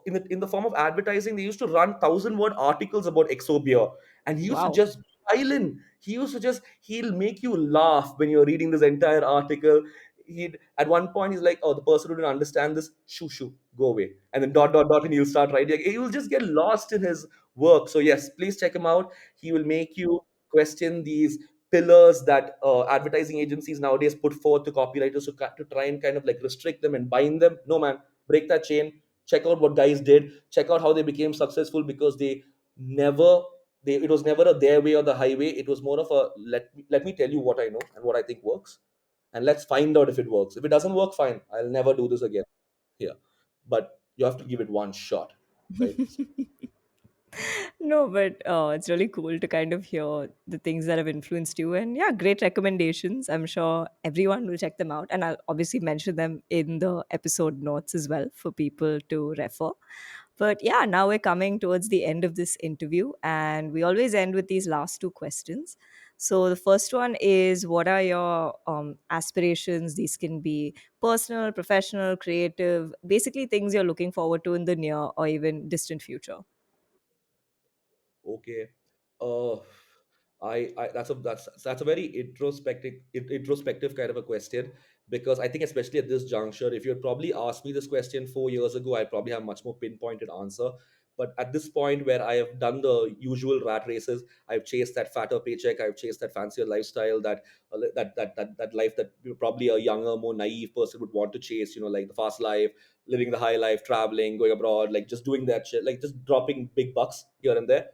in the form of advertising, they used to run 1,000 word articles about exo beer, and he used to Wow. just pile in. He'll make you laugh when you're reading this entire article. He'd at one point he's like, oh, the person who didn't understand this, shoo shoo, go away, and then dot dot dot, and he'll start writing. Like, he will just get lost in his work. So yes, please check him out. He will make you question these pillars that advertising agencies nowadays put forth to copywriters to try and kind of like restrict them and bind them. No, man, break that chain. Check out what guys did. Check out how they became successful because never it was never a their way or the highway. It was more of a let me tell you what I know and what I think works, and let's find out if it works. If it doesn't work, fine, I'll never do this again. Yeah, but you have to give it one shot, right? No, but it's really cool to kind of hear the things that have influenced you. And yeah, great recommendations. I'm sure everyone will check them out. And I'll obviously mention them in the episode notes as well for people to refer. But yeah, now we're coming towards the end of this interview. And we always end with these last two questions. So the first one is, what are your aspirations? These can be personal, professional, creative, basically things you're looking forward to in the near or even distant future. Okay. Uh, that's a very introspective kind of a question, because I think especially at this juncture, if you had probably asked me this question 4 years ago, I'd probably have much more pinpointed answer. But at this point where I have done the usual rat races, I've chased that fatter paycheck, I've chased that fancier lifestyle, that life that probably a younger, more naive person would want to chase, like the fast life, living the high life, traveling, going abroad, like just doing that shit, like just dropping big bucks here and there.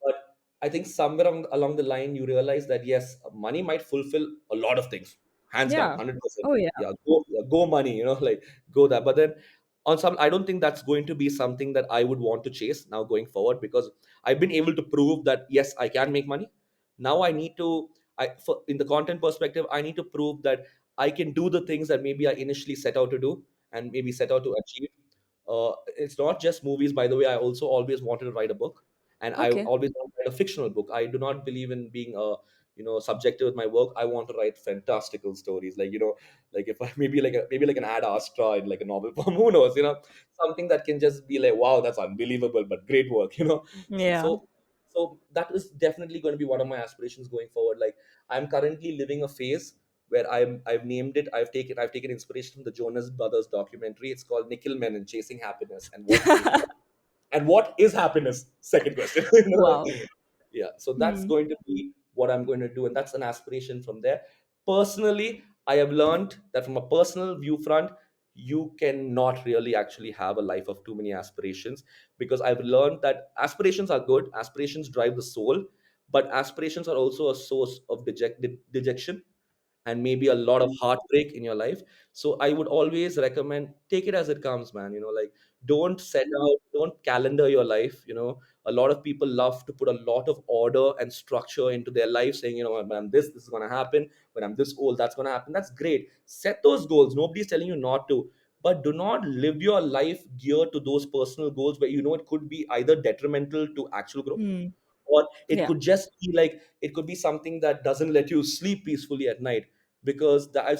But I think somewhere along the line, you realize that yes, money might fulfill a lot of things, hands down, Yeah. 100%. Oh, yeah. Yeah, go money, like go that. But then on some, I don't think that's going to be something that I would want to chase now going forward, because I've been able to prove that yes, I can make money. Now I need to, in the content perspective, I need to prove that I can do the things that maybe I initially set out to do and maybe set out to achieve. It's not just movies, by the way. I also always wanted to write a book, and I Okay. always want to write a fictional book. I do not believe in being subjective with my work. I want to write fantastical stories, like like if I maybe like an Ad Astra in like a novel form. Who knows? Something that can just be like, wow, that's unbelievable, but great work. Yeah. So that is definitely going to be one of my aspirations going forward. Like I'm currently living a phase where I've named it. I've taken inspiration from the Jonas Brothers documentary. It's called Nikhil Menon, Chasing Happiness, and what is happiness? Second question. Wow. Yeah, so that's Hmm. going to be what I'm going to do, and that's an aspiration from there. Personally, I have learned that from a personal view front, you cannot really actually have a life of too many aspirations, because I've learned that aspirations are good, aspirations drive the soul, but aspirations are also a source of dejection and maybe a lot of heartbreak in your life. So I would always recommend, take it as it comes, man. Like, don't calendar your life. A lot of people love to put a lot of order and structure into their life, saying, when I'm this is going to happen, when I'm this old, that's going to happen. That's great. Set those goals. Nobody's telling you not to, but do not live your life geared to those personal goals where it could be either detrimental to actual growth, Hmm. or it Yeah. could just be like, it could be something that doesn't let you sleep peacefully at night, because I've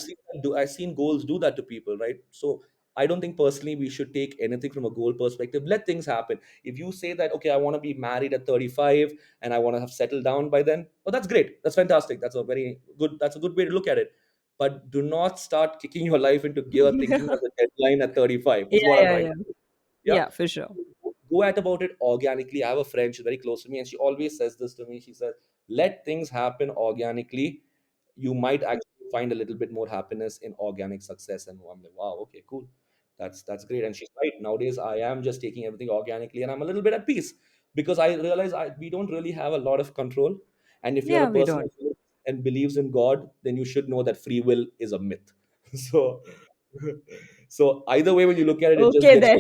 seen goals do that to people, right? So I don't think personally we should take anything from a goal perspective. Let things happen. If you say that, okay, I want to be married at 35 and I want to have settled down by then, oh, that's great, that's fantastic, that's a good way to look at it. But do not start kicking your life into gear thinking that the deadline at 35 Yeah, is what I'm yeah, trying yeah. to do. Yeah. Yeah, for sure. Go at about it organically. I have a friend, she's very close to me, and she always says this to me. She says, let things happen organically. You might actually find a little bit more happiness in organic success. And I'm like, wow, okay, cool. That's great. And she's right. Nowadays I am just taking everything organically, and I'm a little bit at peace, because I realize we don't really have a lot of control. And if you're Yeah, a we person don't. and believes in God, then you should know that free will is a myth. So so either way, when you look at it, it just Okay, gets then.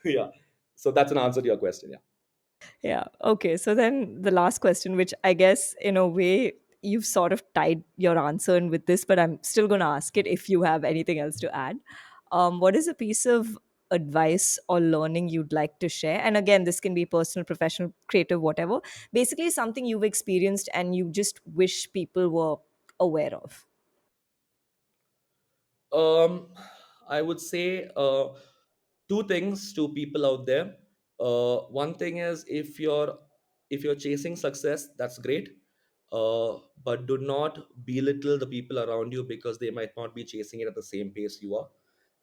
yeah. So that's an answer to your question. Yeah. Yeah. Okay. So then the last question, which I guess in a way you've sort of tied your answer in with this, but I'm still going to ask it if you have anything else to add. What is a piece of advice or learning you'd like to share? And again, this can be personal, professional, creative, whatever. Basically, something you've experienced and you just wish people were aware of. Um, I would say two things to people out there. One thing is, if you're chasing success, that's great. But do not belittle the people around you, because they might not be chasing it at the same pace you are.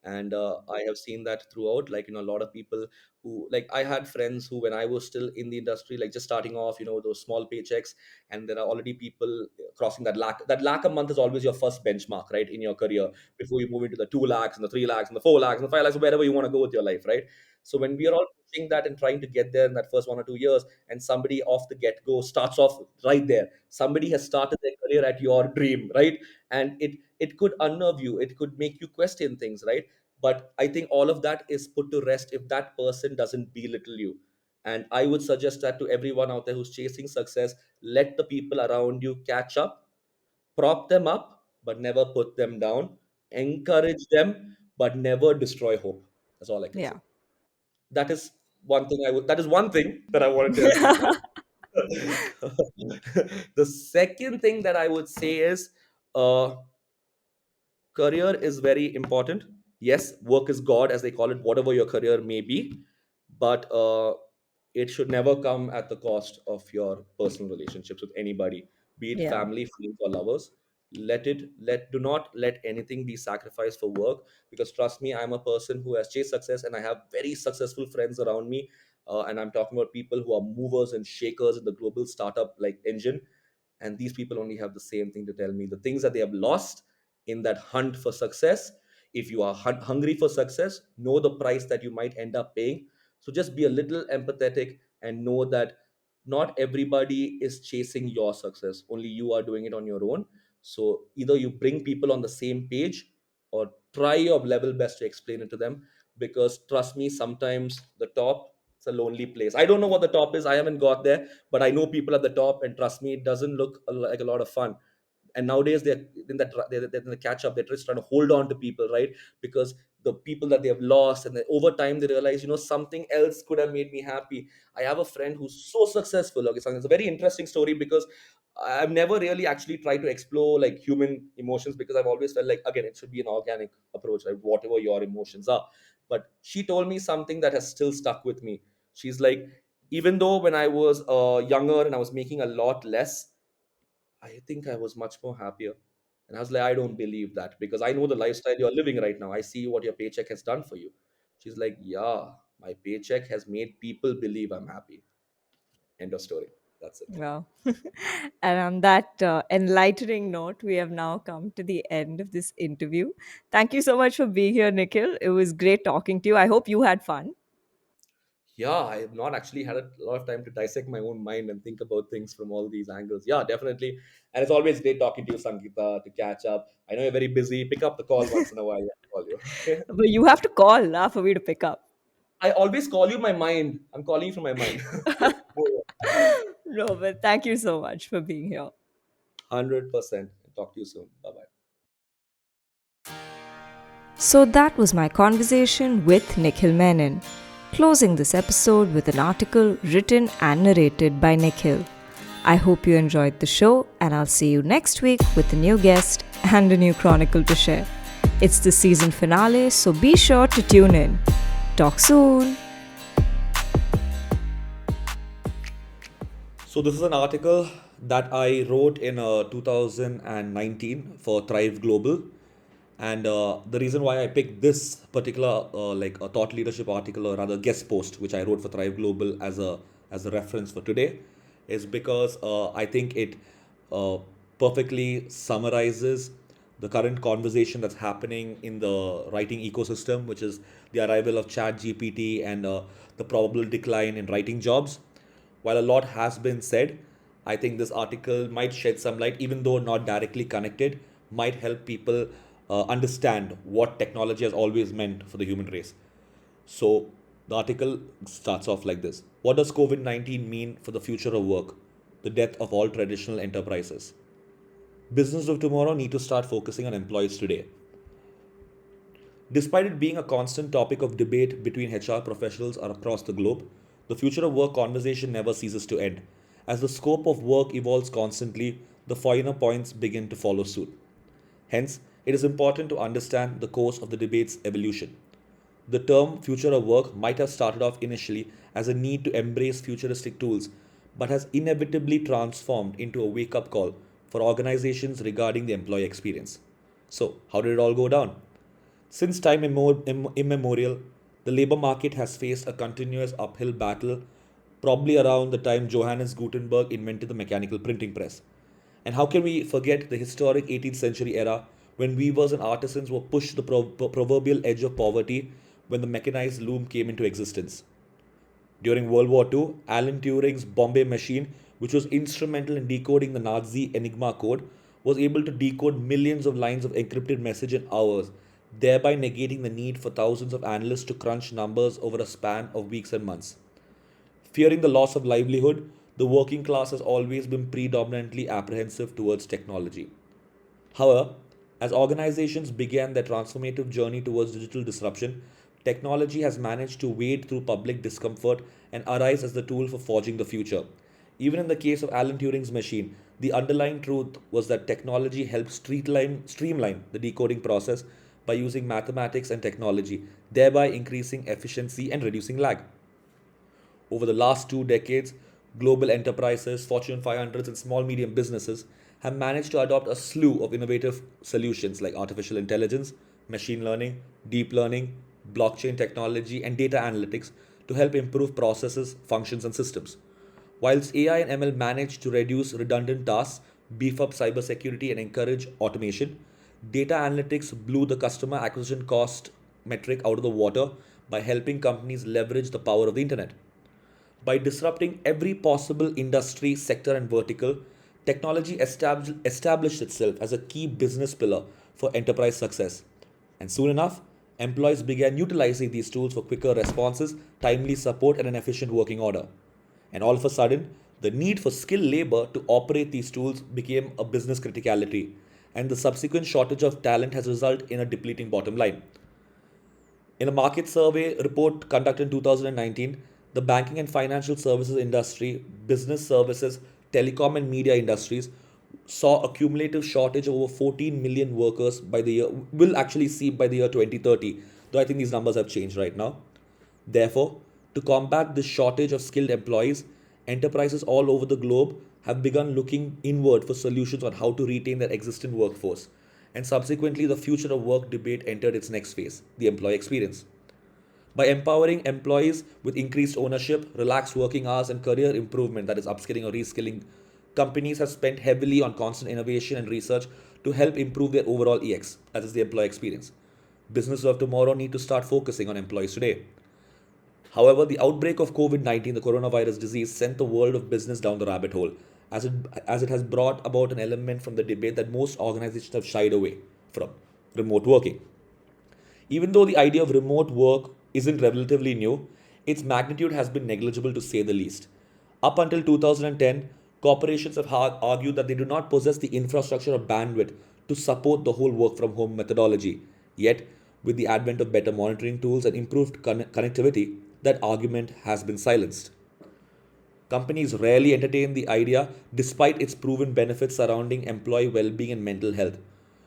And I have seen that throughout. Like, a lot of people who, like, I had friends who, when I was still in the industry, like just starting off, those small paychecks, and there are already people crossing that lakh a month is always your first benchmark, right, in your career, before you move into the 2 lakhs and the 3 lakhs and the 4 lakhs and the 5 lakhs, wherever you want to go with your life, right? So when we are all pushing that and trying to get there in that first 1 or 2 years, and somebody off the get-go starts off right there, somebody has started their career at your dream, right? And it could unnerve you, it could make you question things, right? But I think all of that is put to rest if that person doesn't belittle you. And I would suggest that to everyone out there who's chasing success, let the people around you catch up, prop them up, but never put them down, encourage them, but never destroy hope. That's all I can say. Yeah. That is one thing that I want to tell people. The second thing that I would say is, uh, career is very important. Yes, work is God, as they call it, whatever your career may be, but it should never come at the cost of your personal relationships with anybody, be it Yeah. family, friends, or lovers. Do not let anything be sacrificed for work, because trust me, I'm a person who has chased success, and I have very successful friends around me. And I'm talking about people who are movers and shakers in the global startup like engine, and these people only have the same thing to tell me: the things that they have lost in that hunt for success. If you are hungry for success, know the price that you might end up paying. So just be a little empathetic and know that not everybody is chasing your success, only you are doing it on your own. So either you bring people on the same page, or try your level best to explain it to them, because trust me, sometimes the top, it's a lonely place. I don't know what the top is, I haven't got there, but I know people at the top, and trust me, it doesn't look like a lot of fun. And nowadays they're they're in the catch up, they're just trying to hold on to people, right? Because the people that they have lost, and then over time they realize, something else could have made me happy. I have a friend who's so successful. Okay, so it's a very interesting story, because I've never really actually tried to explore like human emotions, because I've always felt like, again, it should be an organic approach, right? Whatever your emotions are. But she told me something that has still stuck with me. She's like, even though when I was younger and I was making a lot less, I think I was much more happier. And I was like, I don't believe that, because I know the lifestyle you're living right now. I see what your paycheck has done for you. She's like, yeah, my paycheck has made people believe I'm happy. End of story. That's it. Wow. And on that enlightening note, we have now come to the end of this interview. Thank you so much for being here, Nikhil. It was great talking to you. I hope you had fun. Yeah, I have not actually had a lot of time to dissect my own mind and think about things from all these angles. Yeah, definitely. And it's always great talking to you, Sangeeta, to catch up. I know you're very busy. Pick up the call once in a while. I'll call you. Okay. But you have to call for me to pick up. I always call you my mind. I'm calling you from my mind. No, but thank you so much for being here. 100%. Talk to you soon. Bye bye. So that was my conversation with Nikhil Menon, closing this episode with an article written and narrated by Nikhil. I hope you enjoyed the show, and I'll see you next week with a new guest and a new chronicle to share. It's the season finale, so be sure to tune in. Talk soon! So this is an article that I wrote in 2019 for Thrive Global, and the reason why I picked this particular like a thought leadership article, or rather guest post, which I wrote for Thrive Global as a reference for today, is because I think it uh, perfectly summarizes the current conversation that's happening in the writing ecosystem, which is the arrival of Chat GPT and the probable decline in writing jobs. While a lot has been said, I think this article might shed some light, even though not directly connected, might help people understand what technology has always meant for the human race. So, the article starts off like this: what does COVID 19 mean for the future of work? The death of all traditional enterprises. Business of tomorrow need to start focusing on employees today. Despite it being a constant topic of debate between HR professionals across the globe, the future of work conversation never ceases to end. As the scope of work evolves constantly, the finer points begin to follow suit. Hence, it is important to understand the course of the debate's evolution. The term future of work might have started off initially as a need to embrace futuristic tools, but has inevitably transformed into a wake up call for organizations regarding the employee experience. So, how did it all go down? Since time immemorial, the labor market has faced a continuous uphill battle, probably around the time Johannes Gutenberg invented the mechanical printing press. And how can we forget the historic 18th century era when weavers and artisans were pushed to the proverbial edge of poverty when the mechanized loom came into existence? During World War II, Alan Turing's Bombay machine, which was instrumental in decoding the Nazi Enigma code, was able to decode millions of lines of encrypted message in hours, thereby negating the need for thousands of analysts to crunch numbers over a span of weeks and months. Fearing the loss of livelihood, the working class has always been predominantly apprehensive towards technology. However, as organizations began their transformative journey towards digital disruption, technology has managed to wade through public discomfort and arise as the tool for forging the future. Even in the case of Alan Turing's machine, the underlying truth was that technology helped streamline the decoding process by using mathematics and technology, thereby increasing efficiency and reducing lag. Over the last 2 decades, global enterprises, Fortune 500s, and small medium businesses have managed to adopt a slew of innovative solutions like artificial intelligence, machine learning, deep learning, blockchain technology, and data analytics to help improve processes, functions, and systems. Whilst AI and ML manage to reduce redundant tasks, beef up cybersecurity, and encourage automation, data analytics blew the customer acquisition cost metric out of the water by helping companies leverage the power of the internet. By disrupting every possible industry, sector, and vertical, technology established itself as a key business pillar for enterprise success. And soon enough, employees began utilizing these tools for quicker responses, timely support, and an efficient working order. And all of a sudden, the need for skilled labor to operate these tools became a business criticality, and the subsequent shortage of talent has resulted in a depleting bottom line. In a market survey report conducted in 2019, the banking and financial services industry, business services, telecom and media industries saw a cumulative shortage of over 14 million workers by the year, will actually see by the year 2030, though I think these numbers have changed right now. Therefore, to combat this shortage of skilled employees, enterprises all over the globe have begun looking inward for solutions on how to retain their existing workforce. And subsequently, the future of work debate entered its next phase, the employee experience. By empowering employees with increased ownership, relaxed working hours, and career improvement, that is, upskilling or reskilling, companies have spent heavily on constant innovation and research to help improve their overall EX, that is, the employee experience. Businesses of tomorrow need to start focusing on employees today. However, the outbreak of COVID 19, the coronavirus disease, sent the world of business down the rabbit hole, as it has brought about an element from the debate that most organizations have shied away from, remote working. Even though the idea of remote work isn't relatively new, its magnitude has been negligible to say the least. Up until 2010, corporations have argued that they do not possess the infrastructure or bandwidth to support the whole work from home methodology. Yet, with the advent of better monitoring tools and improved connectivity, that argument has been silenced. Companies rarely entertain the idea despite its proven benefits surrounding employee well being and mental health.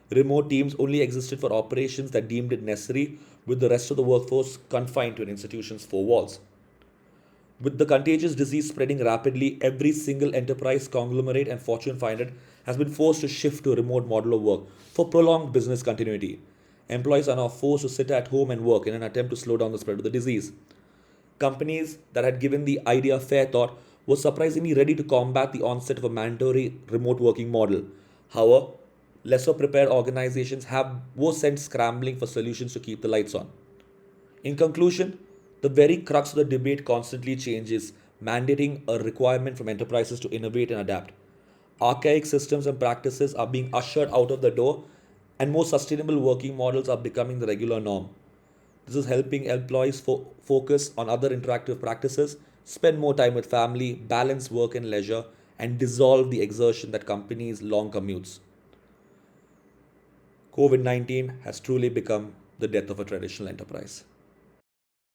Remote teams only existed for operations that deemed it necessary, with the rest of the workforce confined to an institution's four walls. With the contagious disease spreading rapidly, every single enterprise, conglomerate, and Fortune 500 has been forced to shift to a remote model of work for prolonged business continuity. Employees are now forced to sit at home and work in an attempt to slow down the spread of the disease. Companies that had given the idea fair thought were surprisingly ready to combat the onset of a mandatory remote working model. However, lesser prepared organizations were sent scrambling for solutions to keep the lights on. In conclusion, the very crux of the debate constantly changes, mandating a requirement from enterprises to innovate and adapt. Archaic systems and practices are being ushered out of the door, and more sustainable working models are becoming the regular norm. This is helping employees focus on other interactive practices, spend more time with family, balance work and leisure, and dissolve the exertion that accompanies long commutes. COVID 19 has truly become the death of a traditional enterprise.